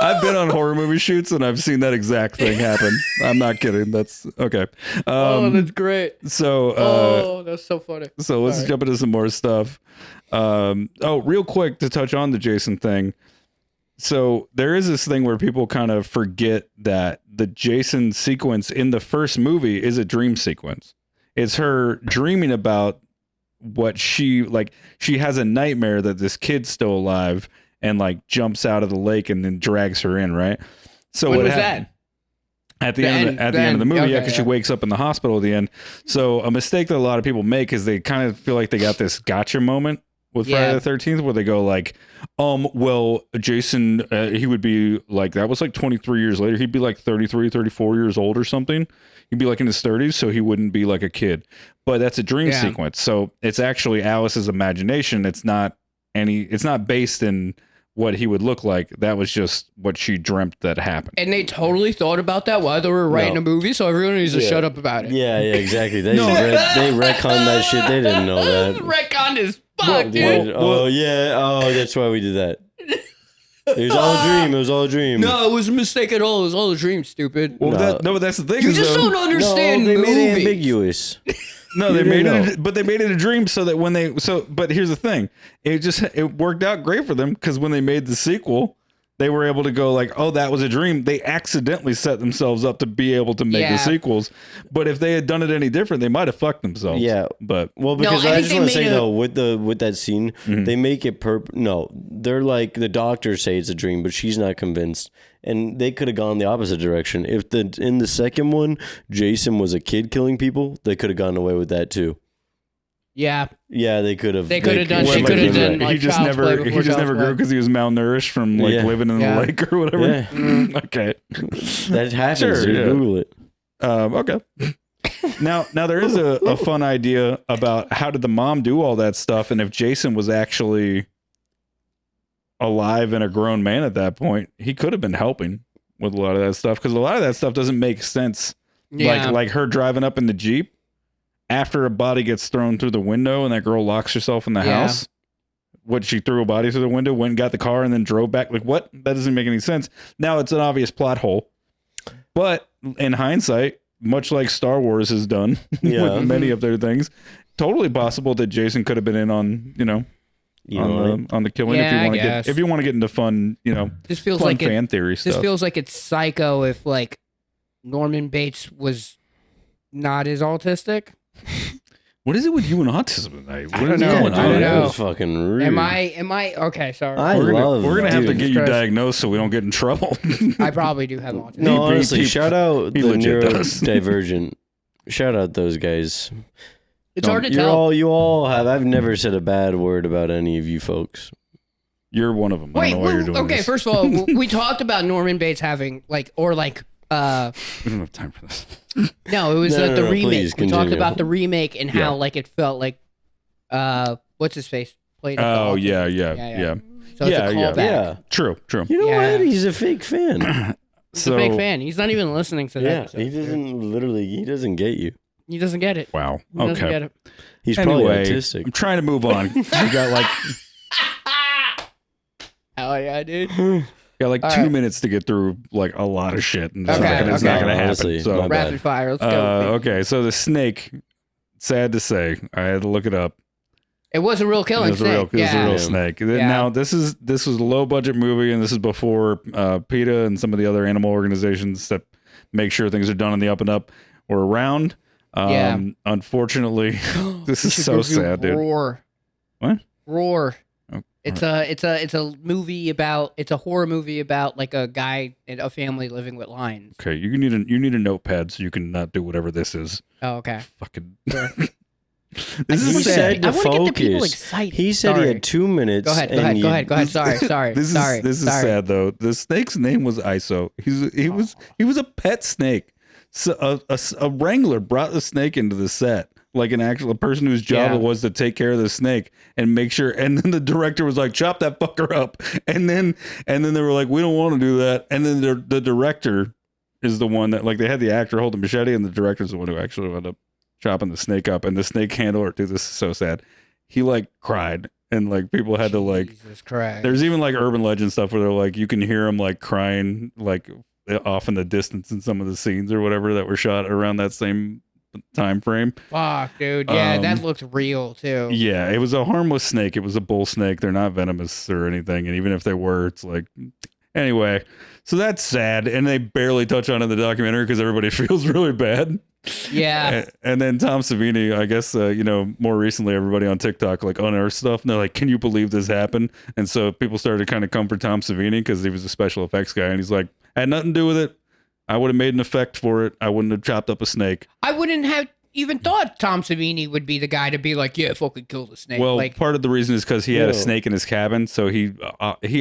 I've been on horror movie shoots and I've seen that exact thing happen. I'm not kidding. That's okay. That's great. So, That's so funny. so let's jump into some more stuff. Real quick to touch on the Jason thing. So there is this thing where people kind of forget that the Jason sequence in the first movie is a dream sequence. It's her dreaming about what she has a nightmare that this kid's still alive and like jumps out of the lake and then drags her in, right? So When what was happened? that? At the end of the movie, because she Okay. wakes up in the hospital at the end. So a mistake that a lot of people make is they kind of feel like they got this gotcha moment with Friday the 13th where they go like, well, Jason, he would be like, that was like 23 years later. He'd be like 33, 34 years old or something. He'd be like in his 30s, so he wouldn't be like a kid. But that's a dream sequence. So it's actually Alice's imagination. It's not based in what he would look like. That was just what she dreamt that happened. And they totally thought about that while they were writing a movie, so everyone needs to shut up about it. Yeah, exactly. They retconned that shit. They didn't know that. Retconned as fuck, dude. That's why we did that. It was all a dream. It was all a dream. No, it was a mistake at all. It was all a dream, stupid. Well, that's the thing. You just don't understand they movies. made it ambiguous. No, they made it, but they made it a dream so that but here's the thing. It worked out great for them because when they made the sequel, they were able to go like, oh, that was a dream. They accidentally set themselves up to be able to make the sequels. But if they had done it any different, they might have fucked themselves. Yeah. But Because I I think just they want to made say a- though, with that scene, they make it they're like the doctors say it's a dream, but she's not convinced. And they could have gone the opposite direction. If in the second one, Jason was a kid killing people, they could have gone away with that too. Yeah. Yeah, they could have. They could have done. She could have done. Like, he just Child's Play never before Child's grew Play. because he was malnourished from like living in the lake or whatever. Yeah. Okay. That happens. Sure, Dude. yeah. Google it. Okay. Now there is a fun idea about how did the mom do all that stuff, and if Jason was actually alive and a grown man at that point, he could have been helping with a lot of that stuff because a lot of that stuff doesn't make sense. Yeah. Like her driving up in the Jeep after a body gets thrown through the window and that girl locks herself in the house. What, she threw a body through the window, went and got the car, and then drove back? Like, what? That doesn't make any sense. Now it's an obvious plot hole. But in hindsight, much like Star Wars has done with many of their things, totally possible that Jason could have been in on, on the killing. Yeah, If you want to get into fun, This feels fun like fan theory stuff. This feels like it's Psycho if like Norman Bates was not as autistic. What is it with you and autism tonight? What don't is know. going I on? don't That know. was fucking rude. Am I okay? Sorry, We're gonna have to dude. get you Christ. diagnosed so we don't get in trouble. I probably do have autism. No, honestly, he- shout out he the legit does. neurodivergent. Shout out those guys. It's hard to You're tell. you all have. I've never said a bad word about any of you folks. You're one of them. I Wait, don't know why you're doing okay. this. First of all, we talked about Norman Bates having We don't have time for this. no, it was No, the no, remake. please We talked continue. about the remake and how Yeah. like it felt like what's his face played. Oh the autism. yeah. So it's Yeah, a yeah. callback. Yeah. True. You know Yeah. what? He's a fake fan. He's a big fan. He's not even listening to that. Yeah, episode. he doesn't get you. He doesn't get it. Wow. He doesn't get Okay. it. He's probably Anyway, autistic. I'm trying to move on. We got like Hell yeah, dude. All 2 right. minutes to get through like a lot of shit, and it's Okay, not gonna okay. happen. Honestly, So, my bad. Rapid fire. Let's go. okay. So the snake. Sad to say, I had to look it up. It was a real killing It was a real, snake. it was a Yeah. real snake. Yeah. Now this was a low budget movie, and this is before PETA and some of the other animal organizations that make sure things are done on the up and up were around. Yeah. Unfortunately, this You is should so review sad, dude. Roar. What? Roar. Oh, It's a movie about it's a horror movie about like a guy and a family living with lions. Okay, you need a notepad so you can not do whatever this is. Oh, okay. Fucking. Sure. This He is said sad. to I want to get the people focus. excited. He said Sorry. he had 2 minutes. Go ahead. and Go ahead. Sorry. This Sorry. is sad though. The snake's name was ISO. He was a pet snake. So a wrangler brought the snake into the set, like a person whose job Yeah. it was to take care of the snake and make sure. And then the director was like, "Chop that fucker up." And then they were like, "We don't want to do that." And then the director is the one that, like, they had the actor hold the machete, and the director's the one who actually wound up chopping the snake up. And the snake handler, dude, this is so sad. He like cried and like people had to like. Jesus Christ. There's even like urban legend stuff where they're like you can hear him like crying like off in the distance in some of the scenes or whatever that were shot around that same time frame. Fuck, dude. Yeah, that looked real too. Yeah, it was a harmless snake. It was a bull snake. They're not venomous or anything. And even if they were, it's like anyway. So that's sad, and they barely touch on it in the documentary because everybody feels really bad. Yeah. And then Tom Savini, I guess, more recently, everybody on TikTok like unearthed stuff, and they're like, "Can you believe this happened?" And so people started to kind of come for Tom Savini because he was a special effects guy, and he's like, "Had nothing to do with it. I would have made an effect for it. I wouldn't have chopped up a snake." I wouldn't have even thought Tom Savini would be the guy to be like, "Yeah, fucking kill the snake." Well, like, part of the reason is because he had a snake in his cabin, so he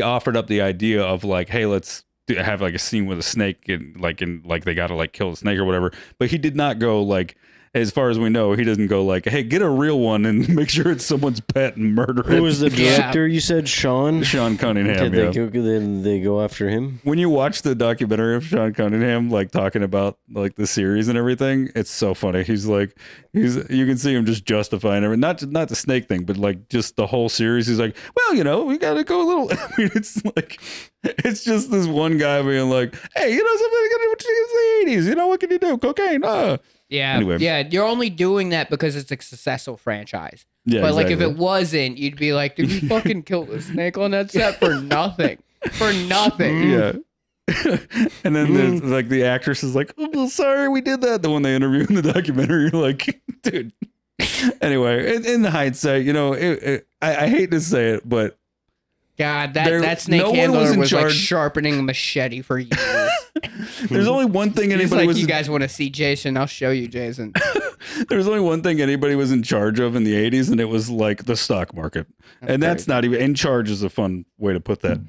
offered up the idea of like, "Hey, let's have like a scene with a snake and like they got to like kill the snake or whatever." But he did not go like, as far as we know, he doesn't go like, "Hey, get a real one and make sure it's someone's pet and murder it." Who was the director? You said Sean Cunningham. Did they go after him? When you watch the documentary of Sean Cunningham, like talking about like the series and everything, it's so funny. He's like, you can see him just justifying everything, not the snake thing, but like just the whole series. He's like, well, we got to go a little. I mean, it's like, it's just this one guy being like, hey, something what you in the 80s, what can you do? Cocaine, Yeah. Anyway. Yeah. You're only doing that because it's a successful franchance. Yeah, but like if exactly. it wasn't, you'd be like, did we fucking kill the snake on that set for nothing? For nothing. Yeah. And then there's like the actress is like, "Oh, sorry, we did that." The one they interview in the documentary, you're like, dude. Anyway, in the hindsight, I hate to say it, but God, that snake handler was like sharpening a machete for years. There's only one thing He's anybody like, was. you guys want to see Jason? I'll show you, Jason. There's only one thing anybody was in charge of in the 80s, and it was like the stock market. And that's not even in charge is a fun way to put that.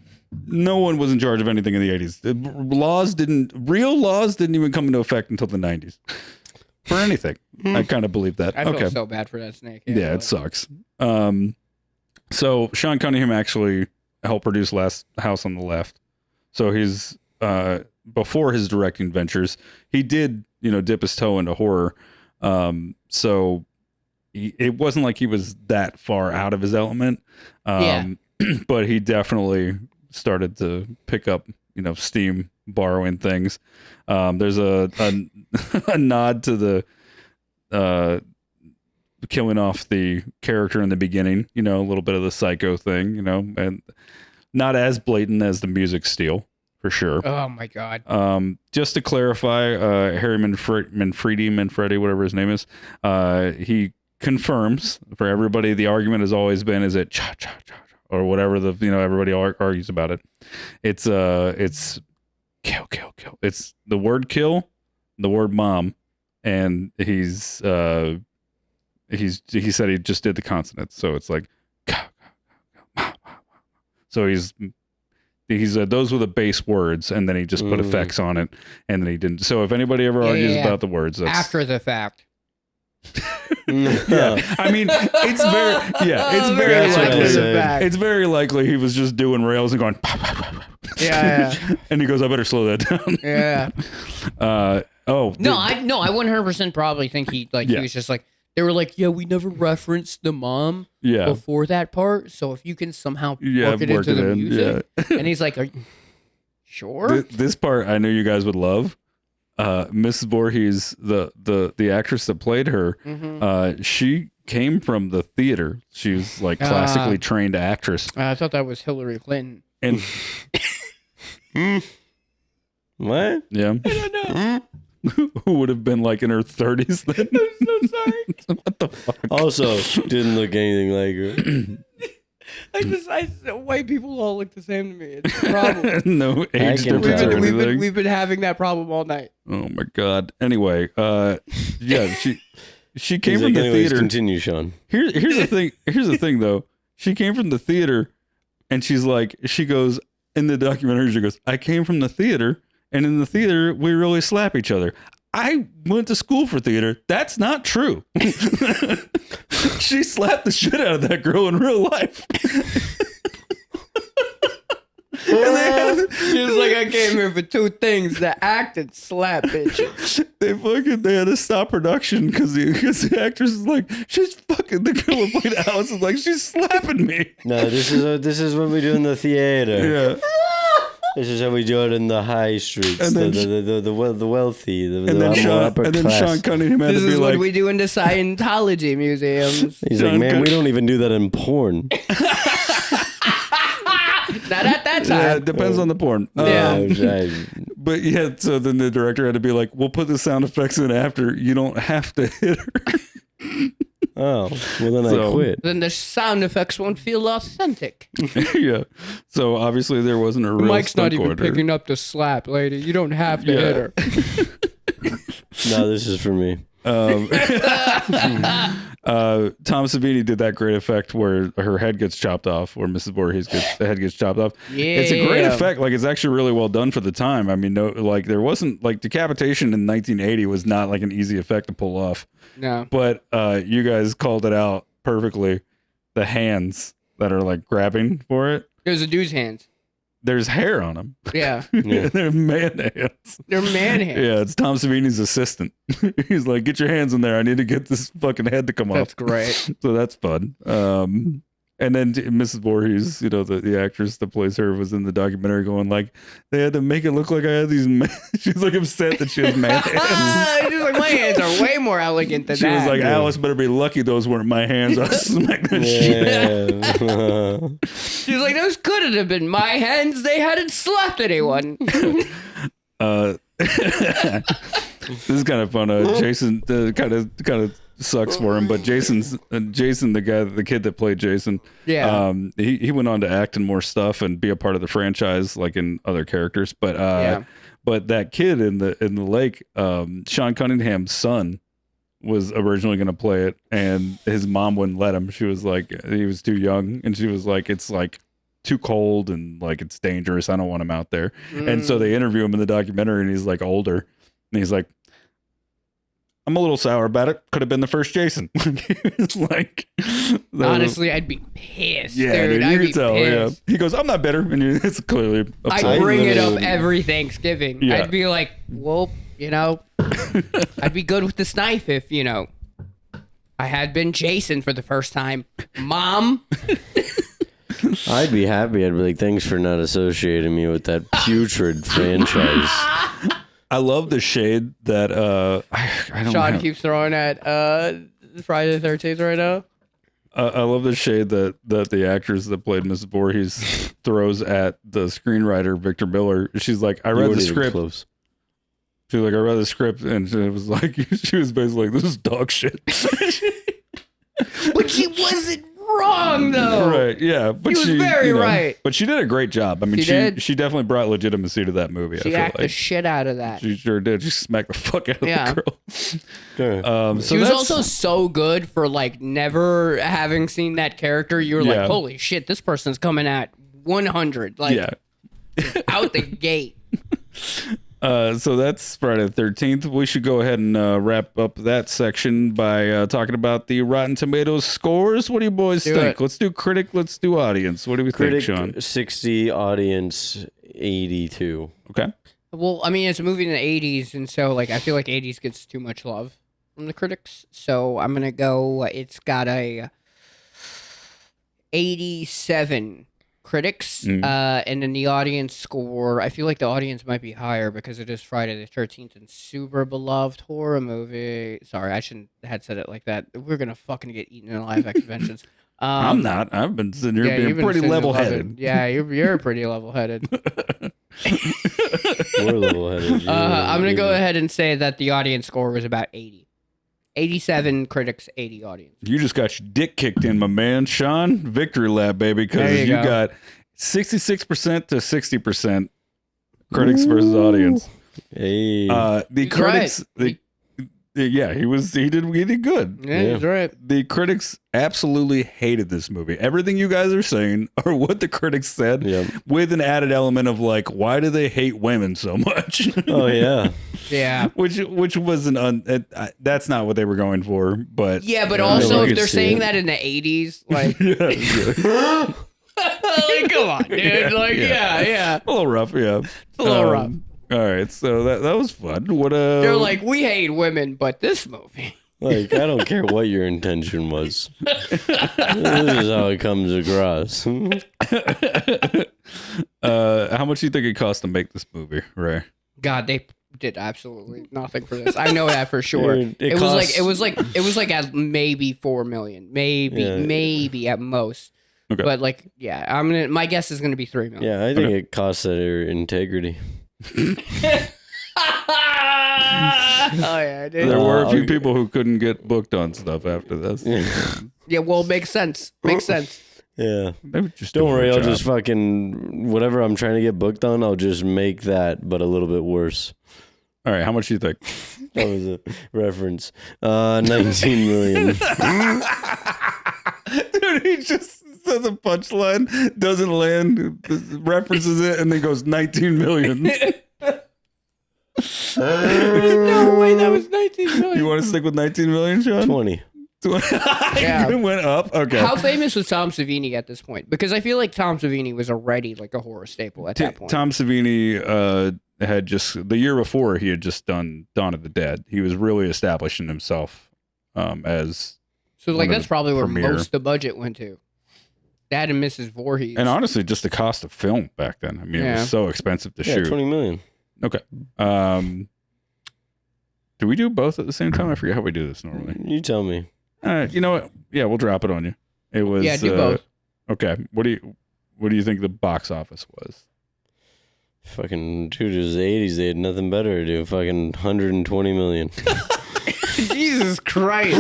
No one was in charge of anything in the 80s. Real laws didn't even come into effect until the 90s for anything. I kind of believe that. I feel so bad for that snake. Yeah, it sucks. So Sean Cunningham actually helped produce Last House on the Left. So he's before his directing ventures, he did dip his toe into horror. So it wasn't like he was that far out of his element. But he definitely started to pick up steam borrowing things. There's a a nod to the killing off the character in the beginning, a little bit of the Psycho thing, and not as blatant as the music steal, for sure. Oh my God. Just to clarify, Harry Manfredi, whatever his name is, he confirms for everybody, the argument has always been, is it cha cha cha or whatever everybody argues about it. It's kill. It's the word kill, the word mom, and he said he just did the consonants, so it's like so he's those were the base words, and then he just put effects on it, and then he didn't. So if anybody ever argues about the words, that's after the fact. Yeah, I mean, it's very likely. It's very likely he was just doing rails and going. Yeah. And he goes, "I better slow that down." Yeah. I 100% probably think he was just like, they were like, yeah, we never referenced the mom before that part, so if you can somehow work it into the music. And he's like, are you sure? This part I knew you guys would love. Mrs. Voorhees, the actress that played her, she came from the theater. She was like classically trained actress. I thought that was Hillary Clinton. And what? Yeah. I don't know. Who would have been like in her 30s then? I'm so sorry. What the fuck? Also, didn't look anything like her. White people all look the same to me. It's a problem. No age difference or anything. We've been having that problem all night. Oh my God. Anyway, she came from the theater. Continue, Sean. Here's the thing though. She came from the theater, and she goes in the documentary, she goes, I came from the theater, and in the theater we really slap each other. I went to school for theater. That's not true. She slapped the shit out of that girl in real life. She was like, I came here for two things: to act and slap bitches. They had to stop production because the actress is like, she's fucking, the girl who played Alice is like, she's slapping me. No, this is what we do in the theater. Yeah. This is how we do it in the high streets, And then the wealthy, the And then upper Sean class. Cunningham had This to be is like, what we do in the Scientology museums. He's like, man, we don't even do that in porn. Not at that yeah, time. it depends on the porn. Yeah. But yeah, so then the director had to be like, we'll put the sound effects in after. You don't have to hit her. Oh, well then I quit. Then the sound effects won't feel authentic. Yeah. So obviously there wasn't a real Mike's not stunt even coordinator. picking up the slap, lady. You don't have to hit her. No, this is for me. Tom Savini did that great effect where her head gets chopped off, or Mrs. Voorhees the head gets chopped off. Yeah. It's a great effect. Like, it's actually really well done for the time. I mean, no, like, there wasn't, like, decapitation in 1980 was not like an easy effect to pull off. No. But you guys called it out perfectly. The hands that are like grabbing for it. There's a dude's hands. There's hair on them. Yeah. They're man hands. They're man hands. Yeah, it's Tom Savini's assistant. He's like, get your hands in there. I need to get this fucking head to come That's off. great. So that's fun. And then Mrs. Voorhees, you know, the actress that plays her, was in the documentary going like, they had to make it look like I had these. She's like upset that she has man hands. She's like, my hands are way more elegant than She that. was like, Alice better be lucky those weren't my hands. I'll smack that shit. Yeah. She's like, those couldn't have been my hands. They hadn't slapped anyone. This is kind of fun. Jason kind of sucks for him, but Jason, the kid that played Jason, Yeah. he went on to act in more stuff and be a part of the franchise, like in other characters. But but that kid in the lake, Sean Cunningham's son, was originally going to play it, and his mom wouldn't let him. She was like, he was too young, and she was like, it's like too cold and like it's dangerous. I don't want him out there. And so they interview him in the documentary, and he's like older, and he's like, I'm a little sour about it. Could have been the first Jason. It's like, Honestly, I'd be pissed. yeah, dude. dude, I'd you be can tell. pissed. Yeah, he goes, I'm not bitter, and it's clearly upset. I'd bring it up literally- every Thanksgiving. Yeah. I'd be like, well, you know, I'd be good with this knife if, you know, I had been Jason for the first time. Mom. I'd be happy. I'd be like, thanks for not associating me with that putrid franchise. I love the shade that I don't Sean know. keeps throwing at Friday the 13th right now. I love the shade that the actress that played Mrs. Voorhees throws at the screenwriter Victor Miller. She's like, I You read weren't the even script. close. She was like, I read the script, and it was like, she was basically like, this is dog shit. But she wasn't wrong, though. Right? Yeah, but She was very right. But she did a great job. I mean, She did. she definitely brought legitimacy to that movie. She I feel acted the like shit out of that. she sure did. She smacked the fuck out of Yeah. the girl. Sure. So She was that's- also so good for like never having seen that character. You were Yeah. like, holy shit, this person's coming at 100, like yeah. out the gate. So that's Friday the 13th. We should go ahead and wrap up that section by talking about the Rotten Tomatoes scores. What do you boys Do think? it. Let's do critic, let's do audience. What do we Critic think, Sean? 60, audience 82. Okay. Well, I mean, it's a movie in the 80s, and so like I feel like 80s gets too much love from the critics. So I'm gonna go. It's got a 87 critics, and then the audience score. I feel like the audience might be higher because it is Friday the 13th and super beloved horror movie. Sorry, I shouldn't have said it like that. We're gonna fucking get eaten in live at conventions. I'm not. I've been sitting here you've being been pretty sitting level loving- headed. Yeah, you're pretty level headed. We're level-headed. I'm going to go ahead and say that the audience score was about 80. 87 critics, 80 audience. You just got your dick kicked in, my man. Sean, victory lap, baby, There because you you go. got 66% to 60% critics versus audience. Hey. The He's critics, right. yeah, he did good. Yeah, that's right. The critics absolutely hated this movie. Everything you guys are saying are what the critics said, Yep. with an added element of like, why do they hate women so much? Oh, yeah. Yeah. which was that's not what they were going for, but Yeah, but Yeah, also I if could they're see saying it. that in the 80s, like, yeah. Like, come on, dude. Like, yeah. A little rough, yeah. It's a little rough. All right, so that was fun. What They're like, we hate women, but this movie. Like, I don't care what your intention was. This is how it comes across. How much do you think it cost to make this movie, Ray? God, they did absolutely nothing for this. I know that for sure. Dude, it was like at maybe 4 million, maybe at most. Okay. But like, yeah, my guess is gonna be 3 million. Yeah, I think it costs their integrity. Oh yeah, dude. There were a few people who couldn't get booked on stuff after this. Yeah, well, makes sense. Yeah. They would just Don't do a worry, good I'll job. just fucking whatever I'm trying to get booked on, I'll just make that, but a little bit worse. All right, how much do you think? That was a reference. 19 million. Dude, he just says a punchline, doesn't land, references it, and then goes 19 million. No way, that was 19 million. You want to stick with 19 million, Sean? 20. Yeah. It went up. Okay. How famous was Tom Savini at this point? Because I feel like Tom Savini was already like a horror staple at that point. Tom Savini had just the year before he had just done Dawn of the Dead. He was really establishing himself as So like one of that's the probably where premier- most of the budget went to. That and Mrs. Voorhees. and honestly just the cost of film back then. I mean, it Yeah. was so expensive to Yeah, shoot. 20 million. Okay. Do we do both at the same time? I forget how we do this normally. You tell me. You know what? Yeah, we'll drop it on you. It was do both. Okay. What do you think the box office was? Fucking dude, it was the 80s. They had nothing better to do. Fucking 120 million. Jesus Christ.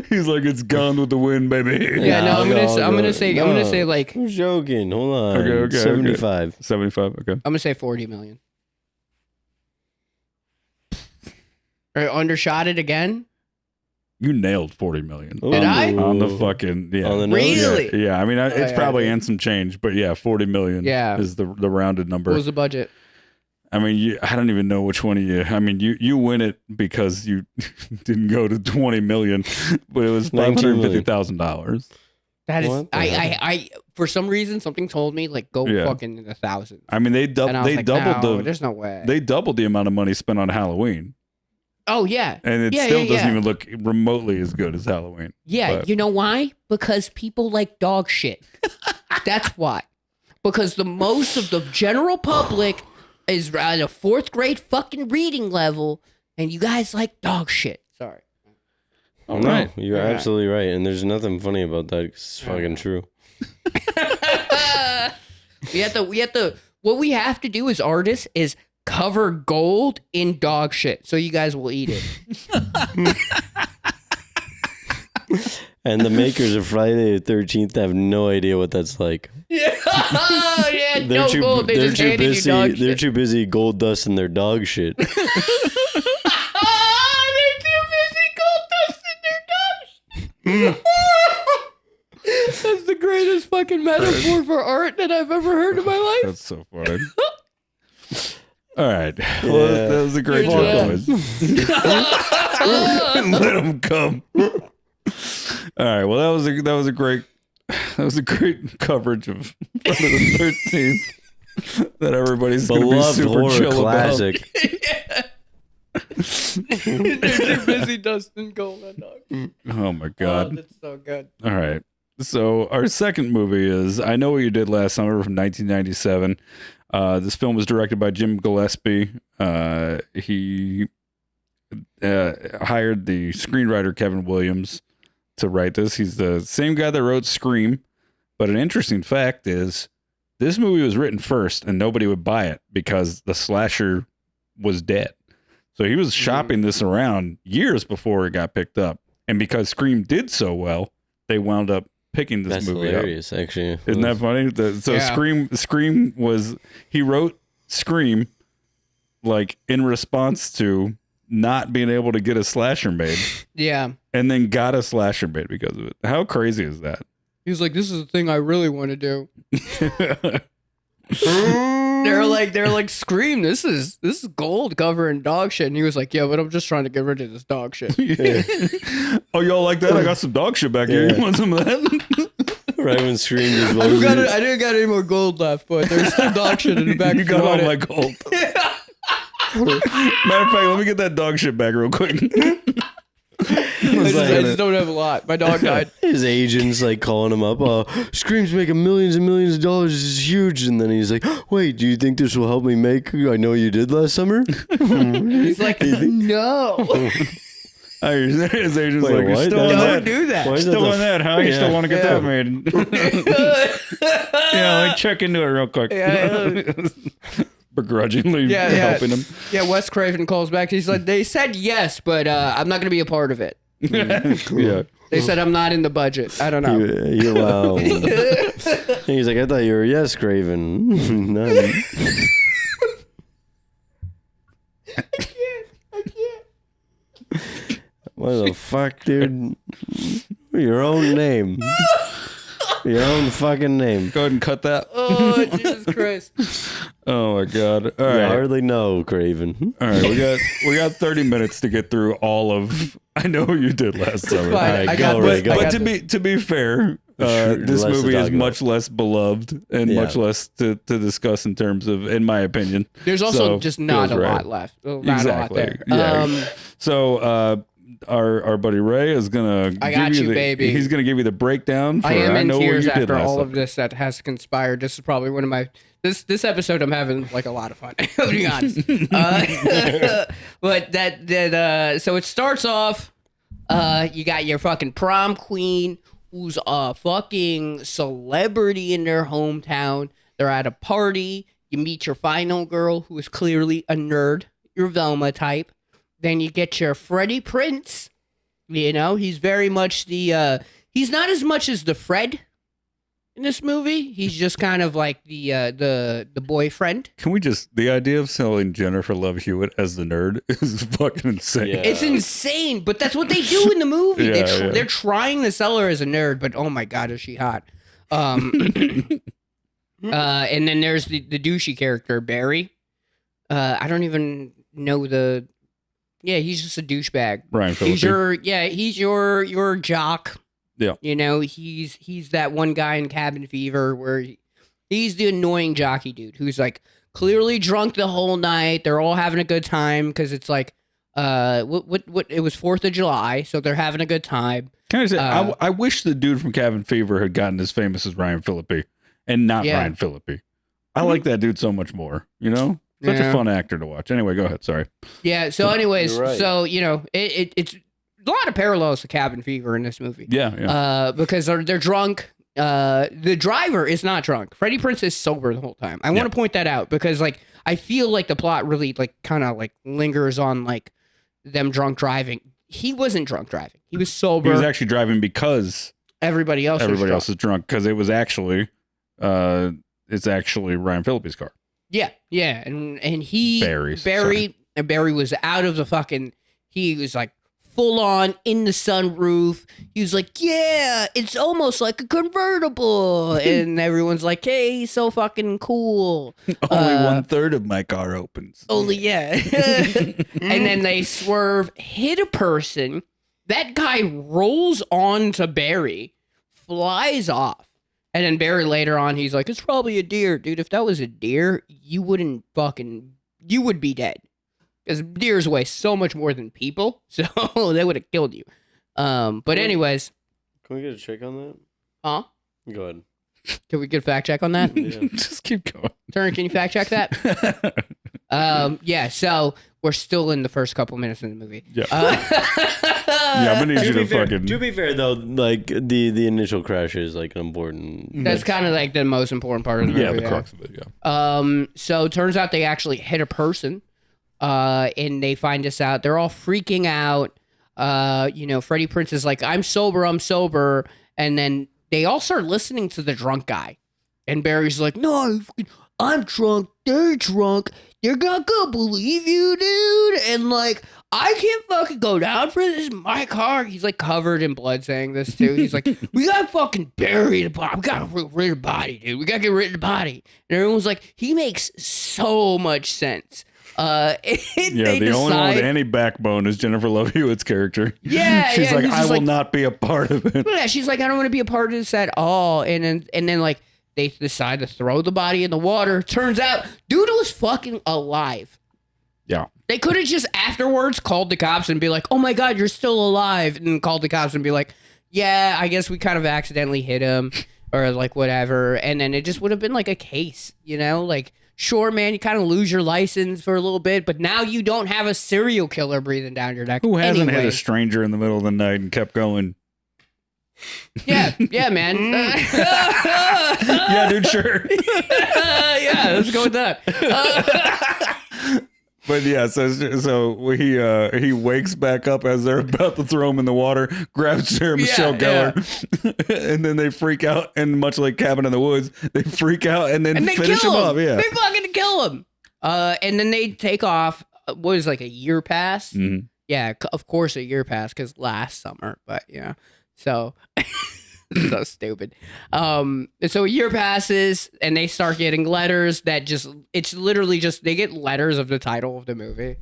He's like, it's Gone with the Wind, baby. Yeah, no, I'll I'm gonna say like Who's joking? Hold on. Okay, 75. 75. Okay. I'm gonna say 40 million. Or undershot it again? You nailed 40 million. Did I? On the fucking, yeah. On the nose? Really? Yeah, I mean, it's yeah, probably okay. in some change, but yeah, 40 million Yeah. is the rounded number. What was the budget? I mean, I don't even know which one of you. I mean, you win it because you didn't go to 20 million, but it was 19 million. $550,000. That is, What the I, for some reason, something told me like go Yeah. fucking in the thousands. I mean, they And I was like, doubled no, the there's no way. they doubled the amount of money spent on Halloween, Oh yeah, and it Yeah, still yeah, doesn't yeah. even look remotely as good as Halloween. yeah. But- You know why? Because people like dog shit. That's why. Because the most of the general public is at a 4th grade fucking reading level, and you guys like dog shit. Sorry. All No, right. you're Yeah. absolutely right. And there's nothing funny about that 'cause it's fucking true. We have to. What we have to do as artists is cover gold in dog shit, so you guys will eat it. And the makers of Friday the 13th have no idea what that's like. Yeah, yeah. No gold. They just handed busy. you dog They're shit. too busy gold dusting their dog shit. They're too busy gold dusting their dog shit. That's the greatest fucking metaphor for art that I've ever heard in my life. That's so funny. All right. Well, Yeah. that was a great Good job, job. guys. Let them come. All right. Well, that was a great coverage of Friday the 13th that everybody's going to be Beloved super horror chill classic. They're too busy dusting gold on dogs. about. Oh my Oh, god. that's so good. All right. So our second movie is I Know What You Did Last Summer from 1997. This film was directed by Jim Gillespie. He hired the screenwriter Kevin Williams to write this. He's the same guy that wrote Scream. But an interesting fact is this movie was written first and nobody would buy it because the slasher was dead. So he was shopping this around years before it got picked up. And because Scream did so well, they wound up picking this That's movie up. hilarious, actually. Isn't that funny? So Yeah. Scream was, he wrote Scream like in response to not being able to get a slasher made Yeah. and then got a slasher made because of it. How crazy is that? He was like, "This is the thing I really want to do." They're like, "Scream! This is gold covering dog shit." And he was like, "Yeah, but I'm just trying to get rid of this dog shit." Oh, y'all like that? I got some dog shit back here. Yeah. You want some of that? Raven screamed as I well. didn't got any more gold left, but there's still dog shit in the back. You got all my gold. Matter of fact, let me get that dog shit back real quick. I just don't have a lot. My dog died. His agent's like calling him up. Scream's making millions and millions of dollars. This is huge. And then he's like, wait, do you think this will help me make I Know You Did last summer? He's like, no. His agent's Wait, like, you're what? still on Don't that. do that. Why is Still that on that, huh? You still want to get that made? Yeah, let me check into it real quick. Begrudgingly helping him. Yeah, Wes Craven calls back. He's like, they said yes, but I'm not going to be a part of it. Yeah. They said I'm not in the budget. I don't know. Wow. He's like, I thought you were yes, Craven. None. I can't. What the fuck, dude? Your own name. Your own fucking name. Go ahead and cut that. Oh, Jesus Christ. Oh my God. All I right. hardly know, Craven. All right. We got 30 minutes to get through all of I Know What You Did last summer. Fine. All right, I go, got Ray, this. go. I But got to be fair, this Less to movie talk is about. much less beloved and Yeah. much less to discuss in terms of, in my opinion. There's also So, just not feels a right. lot left. Not Exactly. a lot there. Yeah. So our buddy Ray is gonna I got you, the, baby. He's gonna give you the breakdown for I am in Know What tears You Did after last all summer. of this that has conspired. This is probably one of my this episode. I'm having like a lot of fun. To be honest, but that so it starts off. You got your fucking prom queen, who's a fucking celebrity in their hometown. They're at a party. You meet your final girl, who is clearly a nerd, your Velma type. Then you get your Freddie Prinze. You know, he's very much the he's not as much as the Fred in this movie. He's just kind of like the boyfriend. Can we just the idea of selling Jennifer Love Hewitt as the nerd is fucking insane. Yeah. It's insane, but that's what they do in the movie. Yeah, They're trying to sell her as a nerd, but oh my God, is she hot. And then there's the douchey character, Barry. I don't even know he's just a douchebag. Ryan He's Phillippe. he's your jock. Yeah. You know, he's that one guy in Cabin Fever where he's the annoying jockey dude who's like clearly drunk the whole night. They're all having a good time because it's like what it was 4th of July, so they're having a good time. Can I say I wish the dude from Cabin Fever had gotten as famous as Ryan Phillippe and not Ryan Phillippe. I like that dude so much more, you know? Such a fun actor to watch. Anyway, go ahead. Sorry. Yeah. So, anyways, You're right. so you know, it's a lot of parallels to Cabin Fever in this movie. Yeah. Because they're drunk. The driver is not drunk. Freddie Prinze is sober the whole time. I want to point that out because, like, I feel like the plot really, like, kind of like lingers on like them drunk driving. He wasn't drunk driving. He was sober. He was actually driving because everybody else is drunk because it was actually it's actually Ryan Phillippe's car. Yeah, and he Barry was out of the fucking. He was like full on in the sunroof. He was like, yeah, it's almost like a convertible, and everyone's like, hey, he's so fucking cool. Only 1/3 of my car opens. Only yeah, and then they swerve, hit a person. That guy rolls onto Barry, flies off. And then Barry later on, he's like, it's probably a deer. Dude, if that was a deer, you would be dead. Because deers weigh so much more than people. So they would have killed you. But anyways. Can we get a check on that? Huh? Go ahead. Can we get a fact check on that? Yeah. Just keep going. Turner, can you fact check that? Yeah, so we're still in the first couple minutes of the movie. Yeah. Yeah, I'm gonna need you to fucking. To be fair, though, like the initial crash is like an important. That's kind of like the most important part of the movie. Yeah, the crux of it. Yeah. So it turns out they actually hit a person. And they find this out. They're all freaking out. You know, Freddie Prinze is like, I'm sober. And then they all start listening to the drunk guy. And Barry's like, no, I'm drunk. They're drunk. They're not gonna believe you, dude. And like, I can't fucking go down for this. My car. He's like covered in blood saying this too. He's like, we gotta fucking bury the body. We gotta get rid of the body, dude. We gotta get rid of the body. And everyone's like, he makes so much sense. The only one with any backbone is Jennifer Love Hewitt's character. Yeah, she's like, who's I just will like- not be a part of it. Yeah, she's like, I don't want to be a part of this at all. And then like they decide to throw the body in the water. Turns out, dude was fucking alive. Yeah. They could have just afterwards called the cops and be like, oh my God, you're still alive. And then called the cops and be like, yeah, I guess we kind of accidentally hit him or like whatever. And then it just would have been like a case, you know? Like, sure, man, you kind of lose your license for a little bit, but now you don't have a serial killer breathing down your neck. Who hasn't hit anyway. a stranger in the middle of the night and kept going? Yeah, man. Yeah, dude, sure. Yeah, let's go with that. But yeah, so he wakes back up as they're about to throw him in the water, grabs Sarah Michelle Gellar, and then they freak out. And much like Cabin in the Woods, they freak out and then they finish him kill up. Yeah, they fucking kill him. And then they take off. What is like a year pass? Mhm. Yeah, of course a year pass because last summer. But yeah, so so stupid. So a year passes and they start getting letters that it's literally just they get letters of the title of the movie.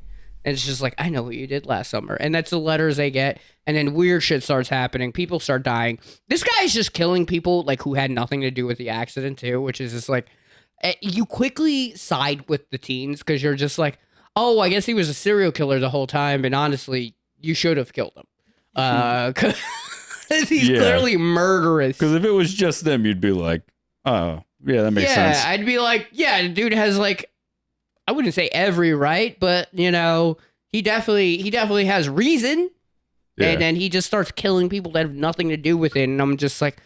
And it's just like, I know what you did last summer. And that's the letters they get. And then weird shit starts happening. People start dying. This guy is just killing people like who had nothing to do with the accident too, which is just like, you quickly side with the teens because you're just like, oh, I guess he was a serial killer the whole time. And honestly, you should have killed him. He's clearly murderous. because if it was just them, you'd be like, oh, yeah, that makes sense. I'd be like, yeah, the dude has like, I wouldn't say every right, but you know, he definitely has reason. Yeah. And then he just starts killing people that have nothing to do with it. And I'm just like,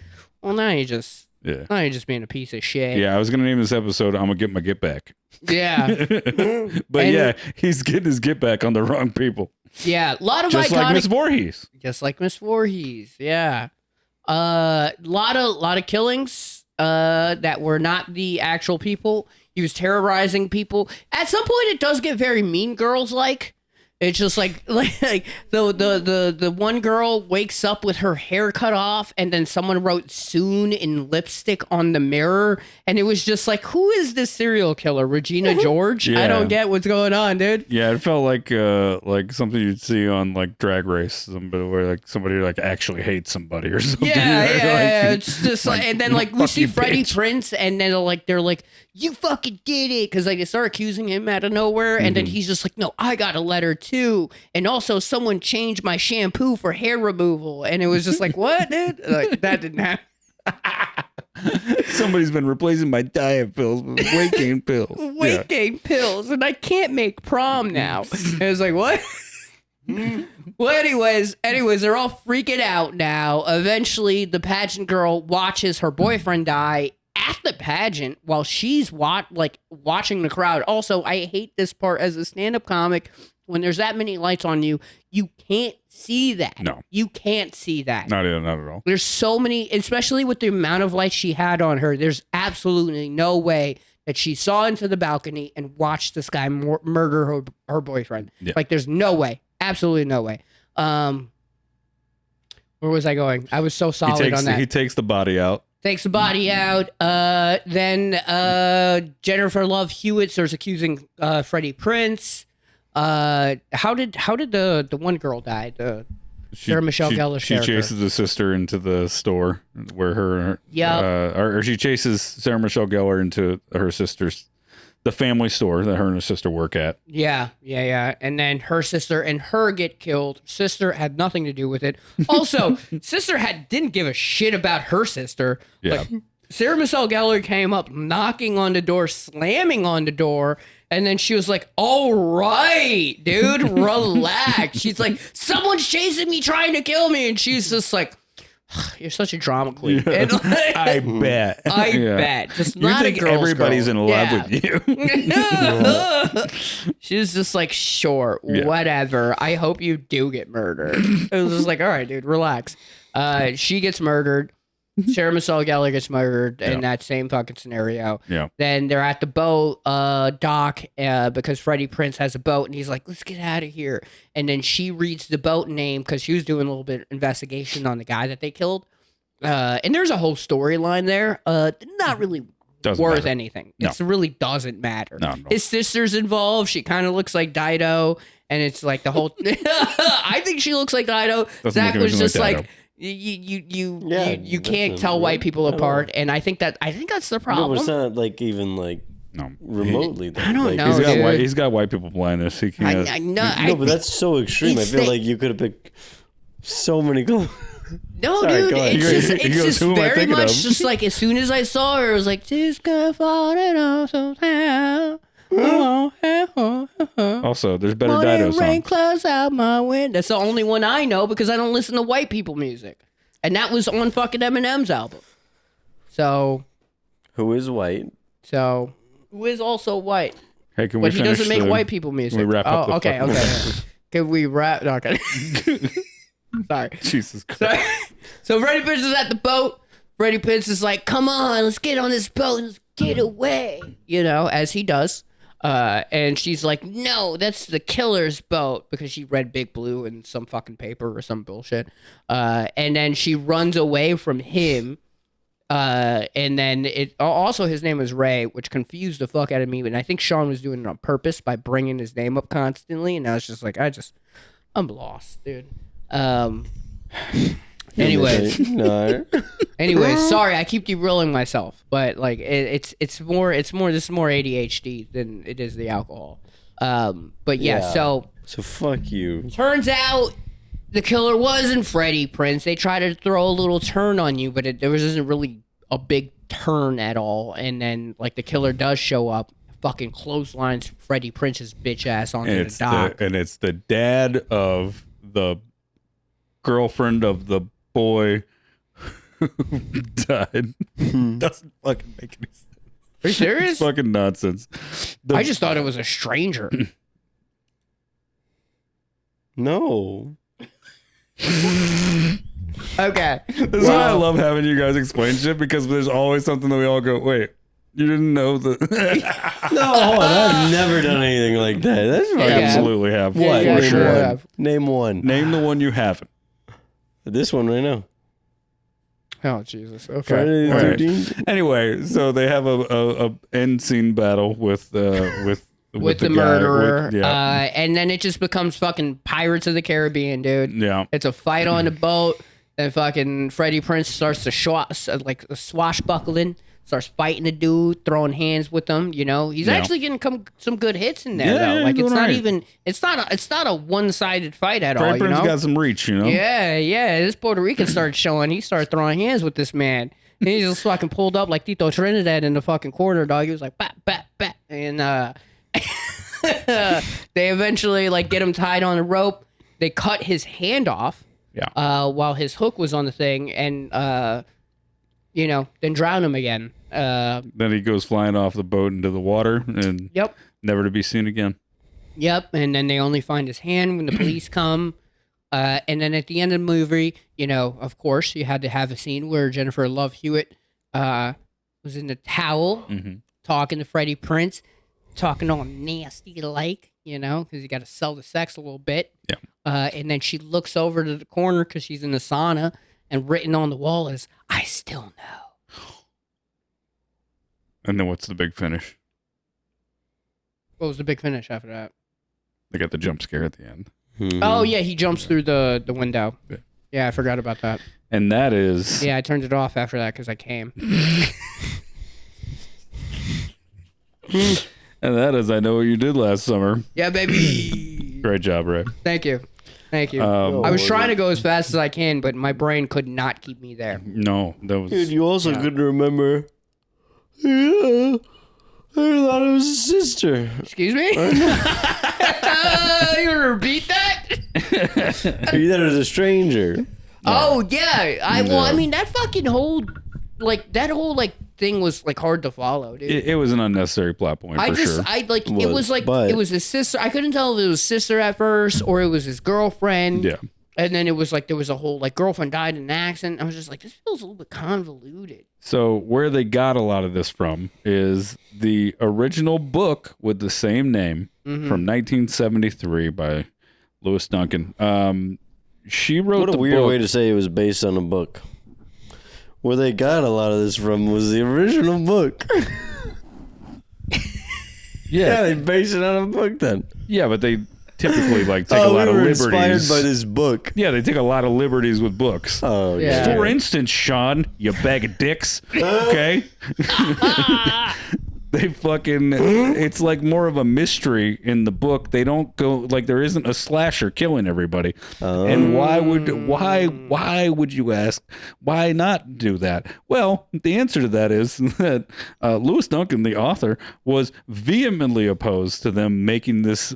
well, now you're just being a piece of shit. Yeah, I was gonna name this episode "I'm gonna get my get back." Yeah. But And- yeah, he's getting his get back on the wrong people, Yeah. A lot of just iconic, like Miss Voorhees. just like Miss Voorhees. Yeah. Lot of killings that were not the actual people. He was terrorizing people. At some point, it does get very Mean Girls like. It's just like the one girl wakes up with her hair cut off, and then someone wrote "soon" in lipstick on the mirror, and it was just like, who is this serial killer? Regina George? I Yeah. don't get what's going on, dude. Yeah, it felt like something you'd see on like Drag Race, somebody where like somebody like actually hates somebody or something. Yeah. Like, It's just like, and then like, like we fuck see you, Freddie bitch. Prince, and then they're like, you fucking did it, because like they start accusing him out of nowhere, and then he's just like, no, I got a letter too, and also someone changed my shampoo for hair removal, and it was just like, what, dude? Like that didn't happen. somebody's been replacing my diet pills with weight gain pills. Weight gain pills, and I can't make prom now. And it was like, what? Well, anyways, they're all freaking out now. Eventually, the pageant girl watches her boyfriend die at the pageant while she's watching the crowd. Also, I hate this part as a stand-up comic. When there's that many lights on you, you can't see that. No. You can't see that. Not at all. There's so many, especially with the amount of lights she had on her, there's absolutely no way that she saw into the balcony and watched this guy murder her boyfriend. Yeah. Like, there's no way. Absolutely no way. Where was I going? I was so solid on that. He takes the body out. Takes the body out. Then Jennifer Love Hewitt starts accusing Freddie Prince. How did the one girl die? Sarah Michelle Gellar's She character. chases the sister into the store where her Yep. or she chases Sarah Michelle Gellar into her sister's the family store that her and her sister work at. Yeah. And then her sister and her get killed. Sister had nothing to do with it. Also, sister didn't give a shit about her sister. Yeah. Like, Sarah Michelle Gellar came up knocking on the door, slamming on the door, and then she was like, all right, dude, relax. She's like, someone's chasing me, trying to kill me. And she's just like, you're such a drama queen. Yeah. And like, I bet. I bet. Just You not think a girl's everybody's girl. in love Yeah. with you? She was just like, sure, Yeah. whatever. I hope you do get murdered. It was just like, all right, dude, relax. She gets murdered. Sarah Michelle Gellar gets murdered in that same fucking scenario. Yeah. Then they're at the boat dock because Freddie Prince has a boat, and he's like, let's get out of here. And then she reads the boat name because she was doing a little bit of investigation on the guy that they killed. And there's a whole storyline there. Not really Doesn't matter. anything. No. It really doesn't matter. No. His sister's involved. She kind of looks like Dido, and it's like the whole. I think she looks like Dido. Doesn't Zach look was anything just like like you can't definitely. tell white people At all. apart, and I think that's the problem. No, it's not like even like No. remotely. Though. I don't Like, know. He's got dude. he's got white people blindness. He can't. I know. No, but that's so extreme. I It's feel the- like you could have picked so many clothes. No, Sorry, dude, go ahead. it's He just, goes- he it's goes, just "Who am I very thinking much of?" just like as soon as I saw her, it was like, just gonna fall it off somehow. Also, there's better Morning Dido rain songs. clouds out my window. That's the only one I know because I don't listen to white people music, and that was on fucking Eminem's album. So Who is white? who is also white, Hey, can we but he finish doesn't make the- white people music. we wrap up the okay, fucking- okay. Can we wrap? Okay. Sorry. Jesus Christ. So Freddie Prinze is at the boat. Freddie Prinze is like, come on, let's get on this boat and let's get away. As he does. And she's like, no, that's the killer's boat because she read Big Blue in some fucking paper or some bullshit. And then she runs away from him. And then also his name was Rey, which confused the fuck out of me. And I think Sean was doing it on purpose by bringing his name up constantly. And I was just like, I'm lost, dude. Anyways, No. sorry, I keep derailing myself, but like it's more this is more ADHD than it is the alcohol. But yeah, so fuck you. turns out the killer wasn't Freddie Prinze. They tried to throw a little turn on you, but there wasn't really a big turn at all. And then like the killer does show up, fucking clotheslines Freddie Prince's bitch ass onto And the dock. it's the dad of the girlfriend of the boy who died. Doesn't fucking make any sense. Are you serious? It's fucking nonsense. I just thought it was a stranger. No. Okay. This is why I love having you guys explain shit because there's always something that we all go, wait, you didn't know that. No, hold on. I've never done anything like that. That's I fucking absolutely have. What? Yeah, For you sure. have. Name one. Name the one you haven't. This one right now. Oh Jesus. Okay. Friday the All right. 13th. Anyway, so they have a end scene battle with the With the guy, murderer. yeah. And then it just becomes fucking Pirates of the Caribbean, dude. Yeah. It's a fight on the boat, and fucking Freddie Prinze starts to swashbuckling, starts fighting the dude, throwing hands with him. He's Yeah. actually getting some good hits in there Yeah, though. yeah, Like he's it's doing not right. even it's not a one-sided fight at all. Freddie You Prinze know? got some reach, you know? Yeah. This Puerto Rican started showing. He started throwing hands with this man. And he just fucking pulled up like Tito Trinidad in the fucking corner, dog. He was like, bat, bat, bat. And they eventually like get him tied on a rope. They cut his hand off. Yeah. While his hook was on the thing, and then drown him again. Then he goes flying off the boat into the water and Yep. never to be seen again. Yep, and then they only find his hand when the police come. And then at the end of the movie, of course, you had to have a scene where Jennifer Love Hewitt was in the towel talking to Freddie Prinze, talking all nasty like, because you got to sell the sex a little bit. Yeah. And then she looks over to the corner because she's in the sauna, and written on the wall is, I still know. And then what's the big finish? What was the big finish after that? They got the jump scare at the end. Oh, yeah, he jumps through the window. Yeah. Yeah, I forgot about that. And that is... Yeah, I turned it off after that because I came. And that is I Know What You Did Last Summer. Yeah, baby. Great job, Ray. Thank you. Thank you. Um, I was trying to go as fast as I can, but my brain could not keep me there. No, that was... Dude, you also couldn't remember. Yeah. I thought it was a sister. Excuse me? You gonna repeat that? You thought it was a stranger. Oh, yeah. I mean, that fucking whole, thing was, hard to follow, dude. It was an unnecessary plot point, for sure. It was his sister. I couldn't tell if it was his sister at first or it was his girlfriend. Yeah. And then it was there was a whole, girlfriend died in an accident. I was just like, this feels a little bit convoluted. So where they got a lot of this from is the original book with the same name from 1973 by Lewis Duncan. She wrote What a the weird book. way to say it was based on a book. Where they got a lot of this from was the original book. Yeah, they base it on a book then. Yeah, but they typically like take a lot of liberties. Inspired by this book. Yeah, they take a lot of liberties with books. Oh, Yeah. For instance, Sean, you bag of dicks. Okay. They fucking, it's like more of a mystery in the book. They don't go, like, there isn't a slasher killing everybody. And why would you ask, why not do that? Well, the answer to that is that Lewis Duncan, the author, was vehemently opposed to them making this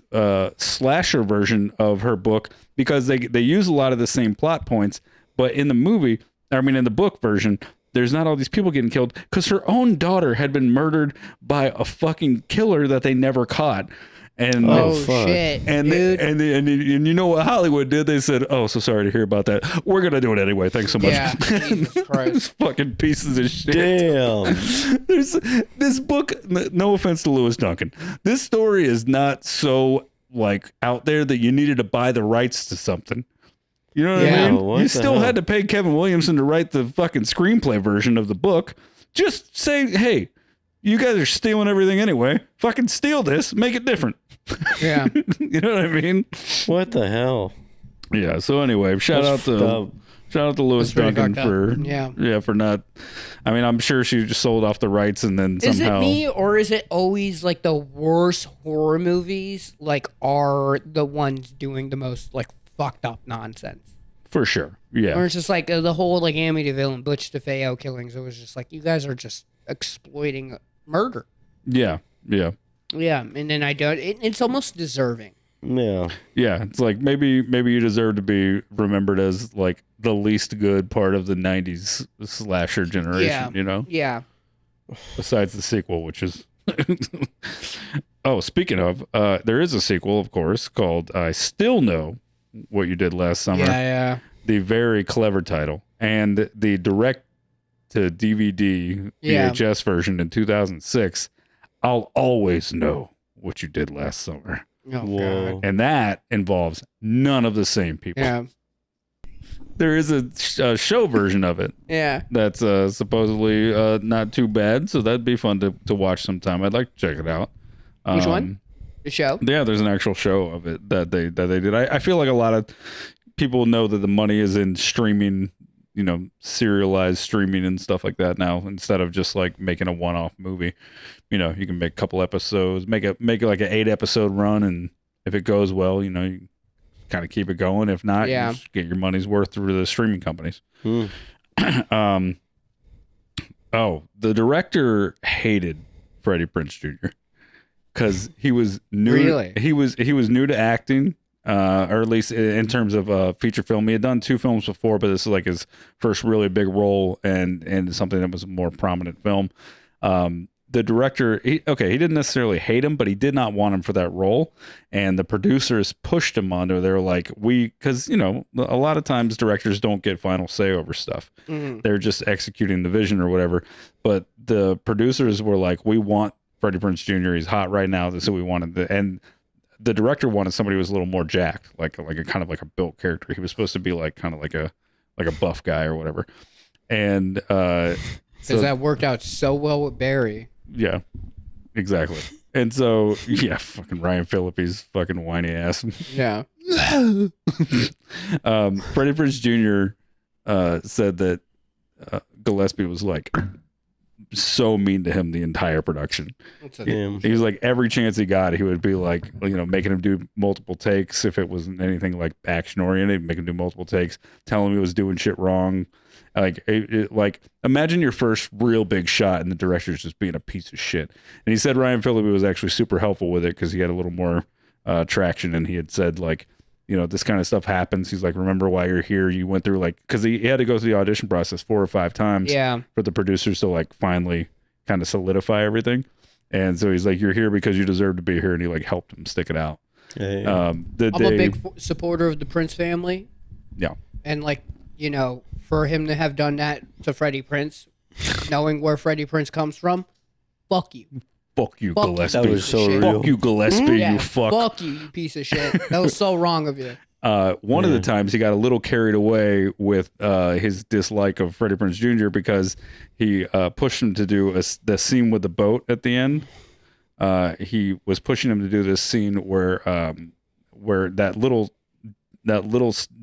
slasher version of her book because they use a lot of the same plot points, but in the book version, there's not all these people getting killed because her own daughter had been murdered by a fucking killer that they never caught. And shit, and dude. and you know what Hollywood did? They said, "Oh, so sorry to hear about that. We're gonna do it anyway. Thanks so much." Yeah, Jesus Christ. Fucking pieces of shit. Damn. There's this book. No offense to Lewis Duncan, this story is not so like out there that you needed to buy the rights to something. You know what I mean? What You the still hell? had to pay Kevin Williamson to write the fucking screenplay version of the book. Just say, hey, you guys are stealing everything anyway. Fucking steal this, make it different. Yeah. You know what I mean? What the hell? Yeah. So anyway, shout out to Lewis That's pretty Duncan fucked up. for for not. I mean, I'm sure she just sold off the rights and then Is somehow. it me or is it always like the worst horror movies like are the ones doing the most like fucked up nonsense? For sure. Yeah. Or it's just like the whole like Amityville and Butch DeFeo killings. It was just like you guys are just exploiting murder. Yeah. Yeah. Yeah, and then it's almost deserving. Yeah. Yeah, it's like maybe you deserve to be remembered as like the least good part of the 90s slasher generation, Yeah. you know? Yeah. Besides the sequel, which is Oh, speaking of, there is a sequel, of course, called I Still Know What You Did Last Summer. Yeah. The very clever title. And the direct to DVD Yeah. VHS version in 2006, I'll Always Know What You Did Last Summer. Oh Whoa. god. And that involves none of the same people. Yeah. There is a show version of it Yeah. that's supposedly not too bad, so that'd be fun to watch sometime. I'd like to check it out. Which one? The show? Yeah, there's an actual show of it that they did. I feel like a lot of people know that the money is in streaming, you know, serialized streaming and stuff like that now, instead of just like making a one-off movie. You know, you can make a couple episodes, make it like an 8-episode run, and if it goes well, you know, you kind of keep it going. If not, Yeah. you just get your money's worth through the streaming companies. The director hated Freddie Prinze Jr. because he was new. Really? He was new to acting, or at least in terms of feature film. He had done 2 films before, but this is like his first really big role and something that was a more prominent film. The director, he didn't necessarily hate him, but he did not want him for that role. And the producers pushed him onto. They were like, because, you know, a lot of times directors don't get final say over stuff. Mhm. They're just executing the vision or whatever. But the producers were like, we want Freddie Prinze Jr. He's hot right now. This is what we wanted. And the director wanted somebody who was a little more jacked, like a kind of like a built character. He was supposed to be like kind of like a buff guy or whatever. And Because that worked out so well with Barry. yeah, exactly. And so, yeah, fucking Ryan Phillippe's fucking whiny ass. Yeah. Freddie Prinze Jr. Said that Gillespie was like so mean to him the entire production. Damn. He was like, every chance he got, he would be like, you know, making him do multiple takes if it wasn't anything like action oriented, make him do multiple takes, tell him he was doing shit wrong. Like imagine your first real big shot and the director's just being a piece of shit. And he said Ryan Phillippe was actually super helpful with it because he had a little more traction, and he had said like, you know, this kind of stuff happens. He's like, remember why you're here. You went through like, because he had to go through the audition process 4 or 5 times for the producers to like finally kind of solidify everything. And so he's like, you're here because you deserve to be here. And he like helped him stick it out. Yeah. I'm a big supporter of the Prince family. Yeah. And like, you know, for him to have done that to Freddie Prinze, knowing where Freddie Prinze comes from, fuck you. Fuck you, Fuck you. Gillespie. That was so Shit. real. Fuck you, Gillespie, Yeah, you fuck. fuck you, you piece of shit. That was so wrong of you. One of the times he got a little carried away with his dislike of Freddie Prinze Jr. because he pushed him to do the scene with the boat at the end. He was pushing him to do this scene where that little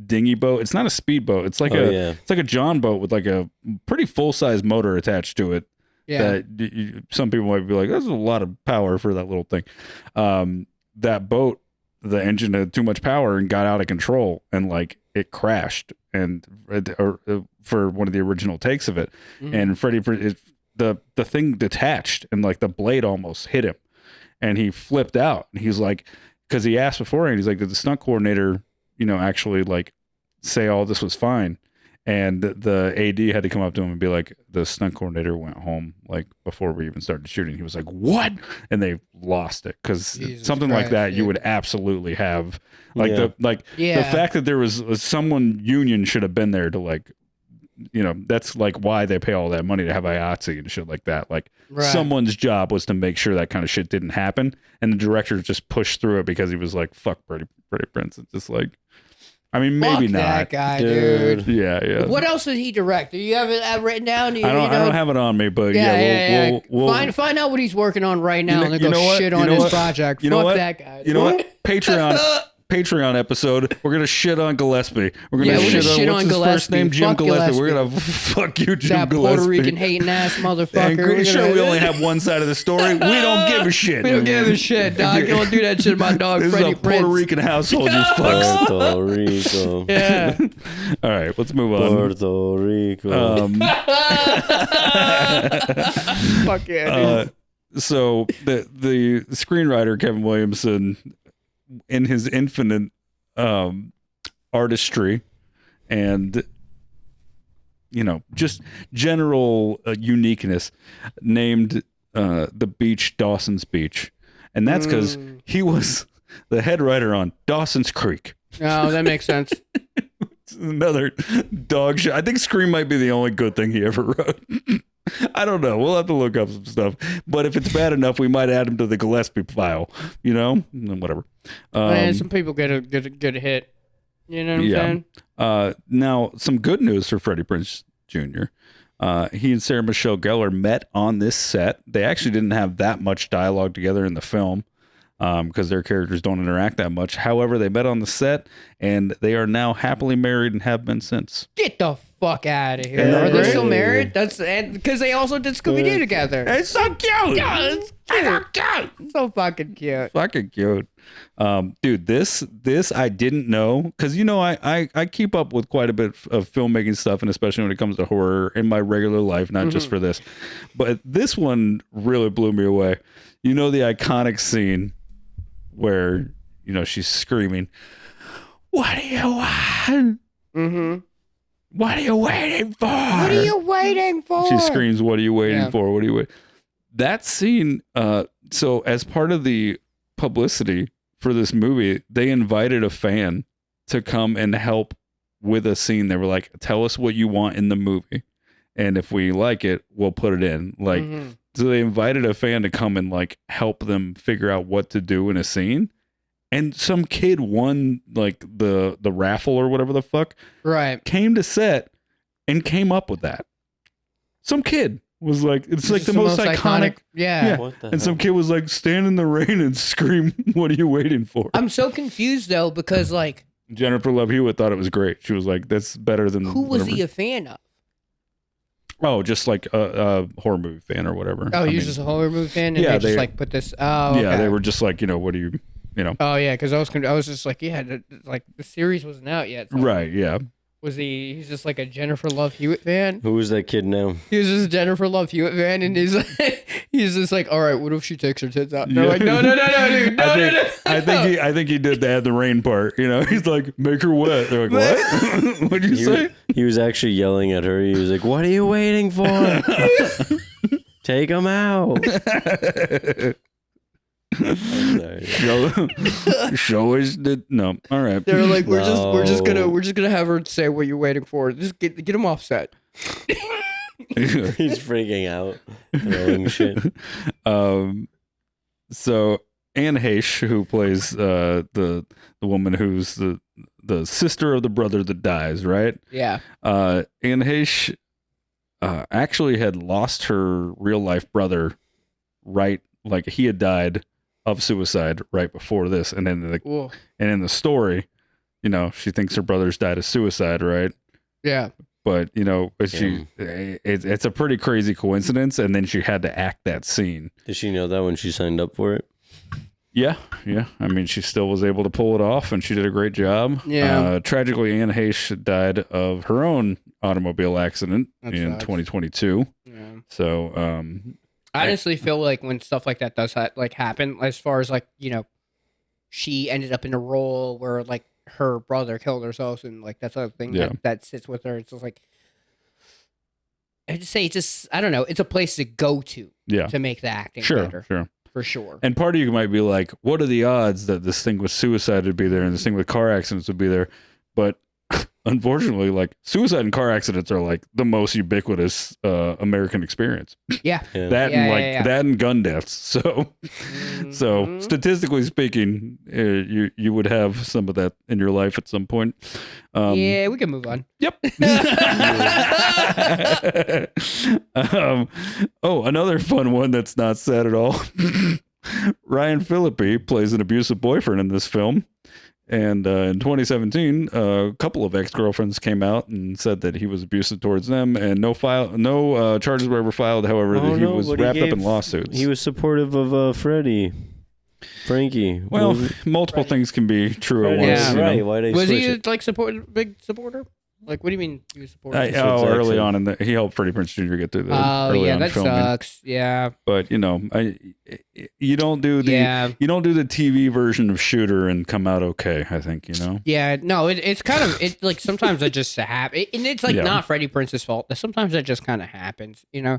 dinghy boat. It's not a speedboat. It's like it's like a John boat with like a pretty full size motor attached to it. Yeah. That some people might be like, that's a lot of power for that little thing. That boat, the engine had too much power and got out of control, and like it crashed, and for one of the original takes of it, and Freddie, the thing detached and like the blade almost hit him, and he flipped out, and he's like, because he asked beforehand, he's like, did the stunt coordinator, actually like say all this was fine? And the AD had to come up to him and be like, the stunt coordinator went home like before we even started shooting. He was like, what? And they lost it, because something like that you would absolutely have like the fact that there was someone union should have been there to like, that's like why they pay all that money to have IATSE and shit like that. Like someone's job was to make sure that kind of shit didn't happen, and the director just pushed through it because he was like, fuck Freddie Prinze. It's just like, I mean, maybe not. That guy, dude. Yeah. What else did he direct? Do you have it written down? I don't have it on me, but we'll find out what he's working on right now, and then go shit on his project. Fuck that guy. You know what? Patreon episode. We're gonna shit on Gillespie. We're gonna shit on what's his first name? Jim Gillespie. We're gonna fuck you, Jim that Gillespie. Puerto Rican hating ass motherfucker. And sure, we only have one side of the story. We don't give a shit. We don't give a shit, dog. Don't do that shit to my dog, Freddie Prinze. This is a Puerto Rican household, you fucks. Puerto Rico. Yeah. All right, let's move on. Puerto Rico. Fuck yeah, dude. So the screenwriter Kevin Williamson, in his infinite artistry and just general uniqueness, named the beach Dawson's Beach, and that's because he was the head writer on Dawson's Creek. Oh, that makes sense. Another dog shit. I think Scream might be the only good thing he ever wrote. I don't know. We'll have to look up some stuff. But if it's bad enough, we might add him to the Gillespie file. Whatever. Some people get a hit. You know what I'm saying? Now, some good news for Freddie Prinze Jr. He and Sarah Michelle Gellar met on this set. They actually didn't have that much dialogue together in the film, because their characters don't interact that much. However, they met on the set, and they are now happily married and have been since. Get the fuck out of here. Are they still married? That's because they also did Scooby-Doo together. It's so cute. Yeah, it's cute. So fucking cute. Fucking cute. Dude, this I didn't know, because I keep up with quite a bit of filmmaking stuff, and especially when it comes to horror in my regular life, not just for this. But this one really blew me away. The iconic scene where she's screaming, "What do you want? What are you waiting for? What are you waiting for?" She screams, "What are you waiting for? What are you waiting?" That scene. So as part of the publicity for this movie, they invited a fan to come and help with a scene. They were like, "Tell us what you want in the movie, and if we like it, we'll put it in." So they invited a fan to come and like help them figure out what to do in a scene. And some kid won like the raffle or whatever the fuck. Right. Came to set and came up with that. Some kid was like, it's like the most iconic. Yeah. What the and some kid was like, stand in the rain and scream, "What are you waiting for?" I'm so confused though, because like Jennifer Love Hewitt thought it was great. She was like, that's better than who was whatever. he a fan of? Oh, just like a horror movie fan or whatever. Oh, he was just a horror movie fan, and they just like put this. Oh, okay. Yeah, they were just like, what do you, Oh yeah, because I was just like, the series wasn't out yet. So right? Yeah. Was he's just like a Jennifer Love Hewitt fan? Who is that kid now? He was just a Jennifer Love Hewitt fan, and he's just like, all right, what if she takes her tits out? They're like, no, dude, no. I think he did the rain part. He's like, make her wet. They're like, what? What'd you say? He was actually yelling at her. He was like, "What are you waiting for? Take him out." Show us no. All right. They're like, we're just gonna have her say what you're waiting for. Just get him off set. He's freaking out, throwing shit. So Anne Heche, who plays the woman who's the sister of the brother that dies, right? Yeah. Anne Heche actually had lost her real life brother, right? Like he had died of suicide right before this, and then in the story, you know, she thinks her brother's died of suicide, right? Yeah. But you know, it's a pretty crazy coincidence, and then she had to act that scene. Did she know that when she signed up for it? Yeah. I mean, she still was able to pull it off, and she did a great job. Yeah. Tragically, Anne Heche died of her own automobile accident in 2022. Yeah. So, I honestly feel like when stuff like that does happen, as far as like, you know, she ended up in a role where like her brother killed herself, and like that's a thing that sits with her. It's just like, I just say, I don't know. It's a place to go to make the acting better. Sure. For sure. And part of you might be like, what are the odds that this thing with suicide would be there and this thing with car accidents would be there? But unfortunately, like suicide and car accidents are like the most ubiquitous American experience. Yeah. That and gun deaths. So, so statistically speaking, you would have some of that in your life at some point. Yeah, we can move on. Yep. Another fun one that's not sad at all. Ryan Phillippe plays an abusive boyfriend in this film. And in 2017, a couple of ex-girlfriends came out and said that he was abusive towards them, and no charges were ever filed. However, he was wrapped up in lawsuits. He was supportive of Frankie. Well, multiple things can be true at once. Yeah, right. Know? Why they was switch he it? like big supporter? Like, what do you mean he was supportive? Early on, he helped Freddie Prinze Jr. get through the early on that filming. sucks. Yeah, but you know, you don't do the TV version of Shooter and come out okay. I think you know. Yeah, no, it's kind of like sometimes it just happens, and it's like not Freddie Prinze's fault. Sometimes that just kind of happens. You know,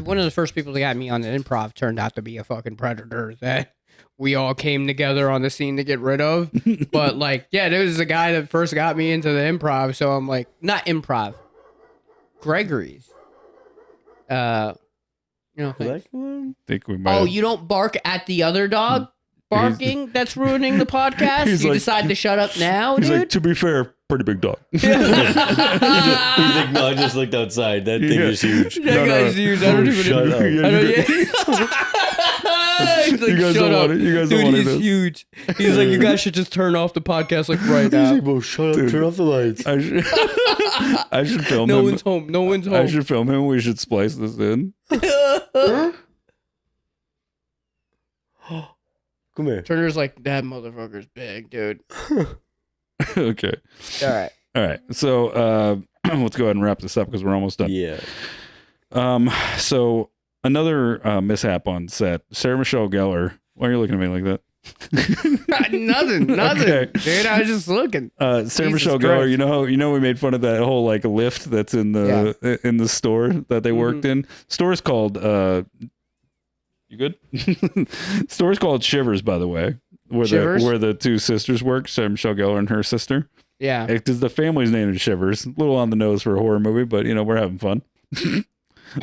one of the first people that got me on the improv turned out to be a fucking predator that we all came together on the scene to get rid of. But like, yeah, there was a guy that first got me into the improv. So I'm like, not improv, Gregory's. You know, think we might. Oh, you don't bark at the other dog barking? That's ruining the podcast. You decide to shut up now, he's dude? like, to be fair, pretty big dog. He's like, no, I just looked outside. That thing is huge. That guy's huge. I don't even shut up. He's like, you guys shut don't up. want it. You guys Dude, don't want he's it. huge. He's like, you guys should just turn off the podcast like right now. He's like, bro, shut up. Turn off the lights. I should film him. No one's home. No one's home. I should film him. We should splice this in. Come here. Turner's like, that motherfucker's big, dude. Okay. All right. So let's go ahead and wrap this up because we're almost done. Yeah. So another mishap on set. Sarah Michelle Gellar. Why are you looking at me like that? Nothing. Okay. Dude, I was just looking. Sarah Michelle Gellar, you know we made fun of that whole like lift that's in the store that they worked in. Store's called you good? Store's called Shivers, by the way. Where the two sisters work, Sarah Michelle Gellar and her sister. Yeah. Because the family's name is Shivers. A little on the nose for a horror movie, but you know, we're having fun.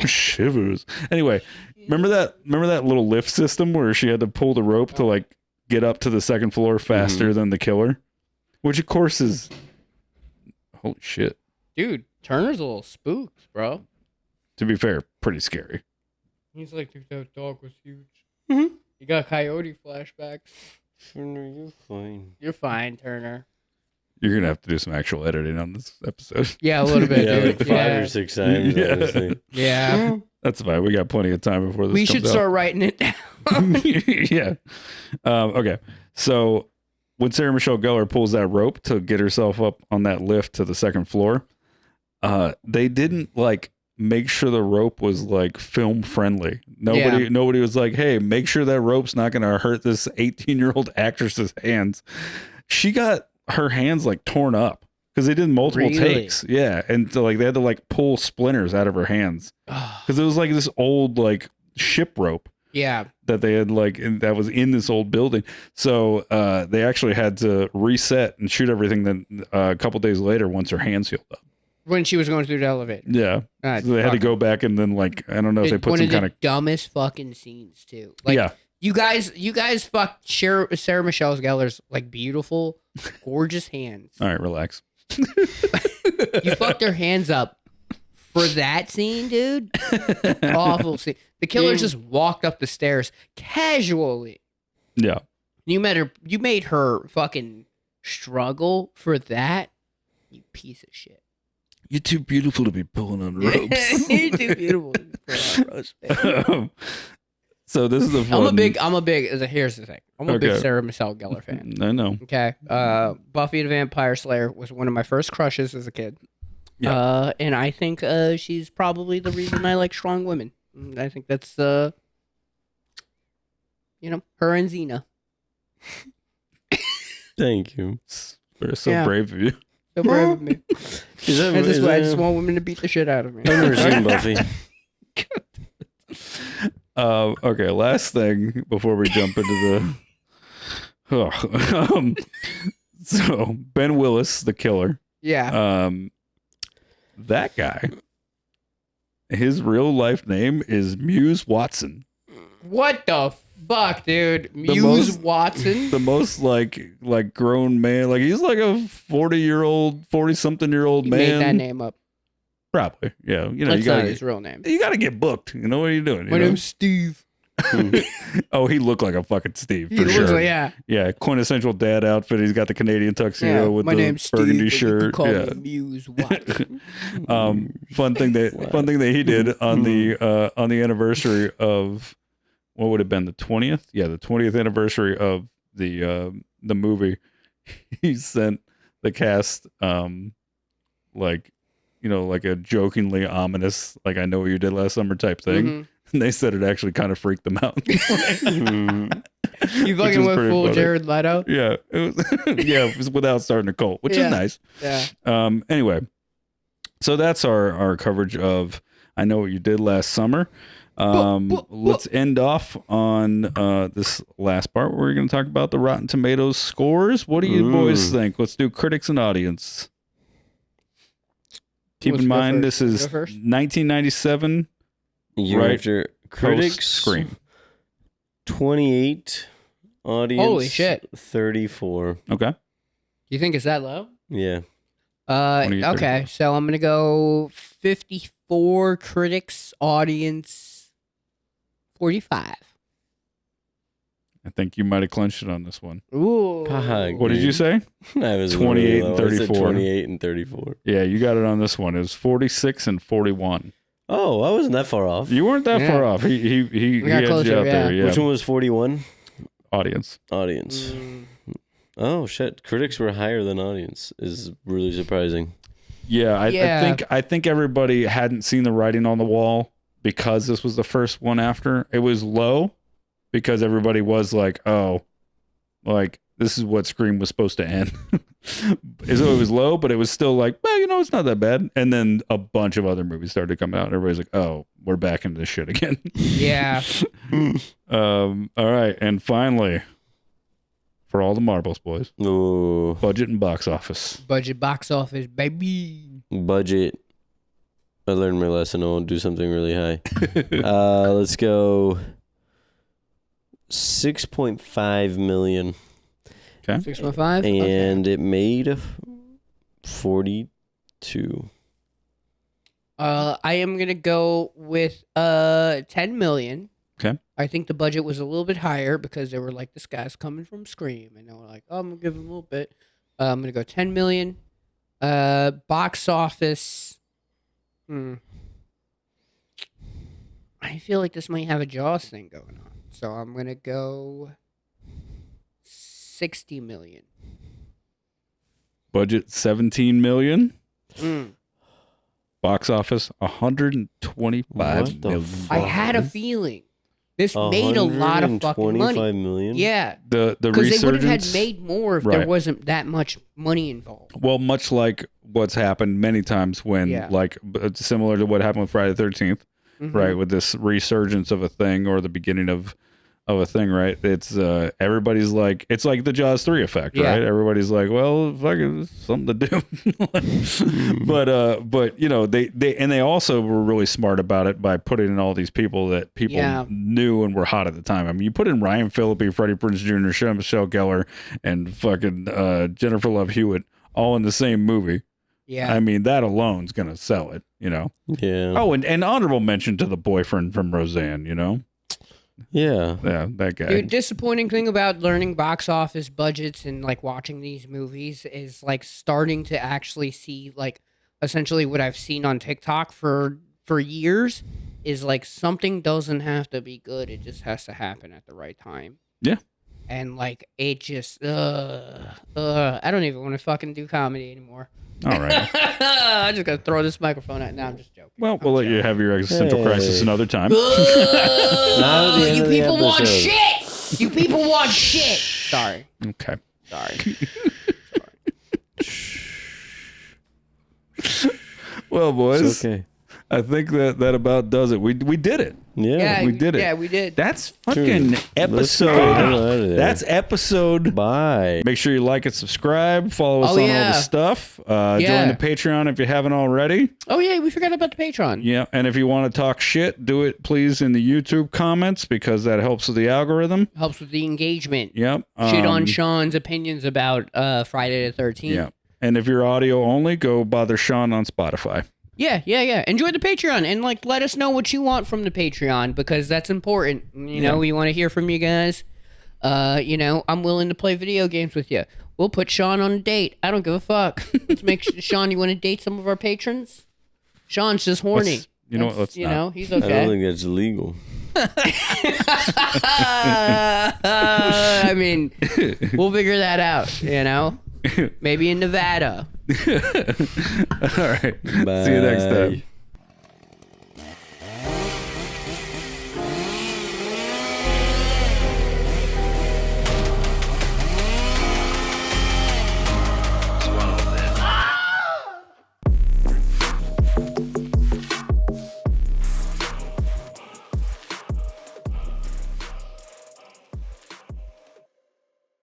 Shivers. Anyway, remember that little lift system where she had to pull the rope to like get up to the second floor faster than the killer? Which of course is holy shit. Dude, Turner's a little spooked, bro. To be fair, pretty scary. He's like, dude, that dog was huge. You got coyote flashbacks. Turner, you're fine. You're fine, Turner. You're gonna have to do some actual editing on this episode. Yeah, a little bit. Yeah, dude. like 5 or 6 times. Yeah. Honestly. Yeah. That's fine. We got plenty of time before this We comes should out. start writing it down. Yeah. Okay. So when Sarah Michelle Gellar pulls that rope to get herself up on that lift to the second floor, they didn't like make sure the rope was like film friendly. Nobody was like, hey, make sure that rope's not going to hurt this 18-year-old actress's hands. She got her hands like torn up because they did multiple takes. Yeah. And so, like they had to like pull splinters out of her hands because it was like this old like ship rope. Yeah. That they had like that was in this old building. So they actually had to reset and shoot everything then a couple days later once her hands healed up. When she was going through the elevator. Yeah. So they had to go back and then like I don't know if they put some kind of dumbest fucking scenes too. Like, yeah. You guys fucked Sarah Michelle Gellar's like beautiful, gorgeous hands. All right, relax. You fucked her hands up for that scene, dude. Awful scene. The killer just walked up the stairs casually. Yeah. You made her fucking struggle for that. You piece of shit. You're too beautiful to be pulling on ropes. You're too beautiful to be pulling on ropes, baby. So this is the fun. I'm a big. Here's the thing. I'm a big Sarah Michelle Gellar fan. I know. Okay. Buffy the Vampire Slayer was one of my first crushes as a kid. Yeah. And I think she's probably the reason I like strong women. I think that's her and Xena. Thank you. You're so brave of you. So brave of me. Is That's why I just want women to beat the shit out of me. I've never seen Buffy. Okay, last thing before we jump into the so Ben Willis, the killer. Yeah. That guy, his real life name is Muse Watson. What the fuck, dude? Muse Watson? The most like grown man. Like he's like a 40-something-year-old man. Made that name up. Probably. Yeah. That's not his real name. You gotta get booked. You know what are you doing? My name's Steve. Oh, he looked like a fucking Steve for He sure. looks like, yeah. Yeah, quintessential dad outfit. He's got the Canadian tuxedo with my the name's burgundy Steve, but you shirt. can call Yeah. me Muse Watson. Fun thing that he did on the anniversary of what would have been the 20th? Yeah, the 20th anniversary of the movie. He sent the cast like a jokingly ominous, like I know what you did last summer type thing. Mhm. And they said it actually kind of freaked them out. You fucking went full funny. Jared Leto? Yeah, it was without starting a cult, which is nice. Yeah. Anyway, so that's our coverage of I Know What You Did Last Summer. Let's end off on this last part where we're going to talk about the Rotten Tomatoes scores. What do you boys think? Let's do critics and audience. Keep in mind, this is 1997. Year Right. after critics, Scream. 28, audience, Holy shit. 34. Okay. You think it's that low? Yeah. 28, Okay, so I'm gonna go 54 critics, audience 45. I think you might have clinched it on this one. Ooh. Fuck. What did you say? I was 28 and really low. I said 34. 28 and 34. Yeah, you got it on this one. It was 46 and 41. Oh, I wasn't that far off. You weren't that far off. He got had closer, you out there. yeah. Yeah. Which one was 41? Audience. Audience. Oh, shit. Critics were higher than audience. Is really surprising. Yeah, Yeah. I think everybody hadn't seen the writing on the wall because this was the first one after. It was low because everybody was like, oh, like this is what Scream was supposed to end. So it was low, but it was still like, well, it's not that bad. And then a bunch of other movies started to come out and everybody's like, oh, we're back into this shit again. Yeah. All right. And finally, for all the marbles, boys, Ooh. budget and box office. Budget box office, baby. Budget. I learned my lesson. I won't do something really high. Let's go 6.5 million. 6.5? And it made 42. I am gonna go with 10 million. Okay. I think the budget was a little bit higher because they were like, this guy's coming from Scream, and they were like, oh, I'm gonna give him a little bit. I'm gonna go 10 million. Box office. I feel like this might have a Jaws thing going on, so I'm gonna go 60 million. Budget 17 million. Mm. Box office 125 What the million. fuck? I had a feeling this made a lot of fucking money. 125 million? Yeah, The because they would have had resurgence. made more if Right. there wasn't that much money involved. Well, much like what's happened many times when, Yeah. like, similar to what happened with Friday the 13th, Mhm. right? With this resurgence of a thing or the beginning of of a thing, right? It's everybody's like, it's like the Jaws 3 effect, Yeah. right? Everybody's like, well, fuck it, it's something to do. but you know, they also were really smart about it by putting in all these people that people Yeah. knew and were hot at the time. I mean, you put in Ryan Phillippe, Freddie Prinze Jr., Michelle Gellar, and fucking Jennifer Love Hewitt all in the same movie. Yeah. I mean, that alone's gonna sell it, you know. Yeah. Oh, and honorable mention to the boyfriend from Roseanne, you know. Yeah. Yeah, that guy. Dude, disappointing thing about learning box office budgets and like watching these movies is like starting to actually see like essentially what I've seen on TikTok for years is like something doesn't have to be good, it just has to happen at the right time. Yeah. And like it just I don't even want to fucking do comedy anymore. All right. I just gotta throw this microphone at now. I'm just joking. Well, we'll let you have your existential crisis another time. Not at the end You of the people want episode. shit. You people want shit. Sorry. Okay. Sorry. Well, boys, It's okay. I think that about does it. We did it. Yeah. we did it. Yeah, we did. That's fucking Let's get the hell episode. out of there. That's episode. Bye. Make sure you like and subscribe. Follow us Oh, on all yeah. the stuff. Yeah. Join the Patreon if you haven't already. Oh yeah, we forgot about the Patreon. Yeah, and if you want to talk shit, do it please in the YouTube comments because that helps with the algorithm. Helps with the engagement. Yep. Shit on Sean's opinions about Friday the 13th. Yeah. And if you're audio only, go bother Sean on Spotify. Yeah. Enjoy the Patreon and like let us know what you want from the Patreon because that's important. You know, we want to hear from you guys. You know, I'm willing to play video games with you. We'll put Sean on a date. I don't give a fuck. Let's make sure, Sean, you want to date some of our patrons? Sean's just horny. Let's- you know what, let's you not. know, he's I don't okay. think that's illegal. I mean, we'll figure that out, you know? Maybe in Nevada. All right. Bye. See you next time.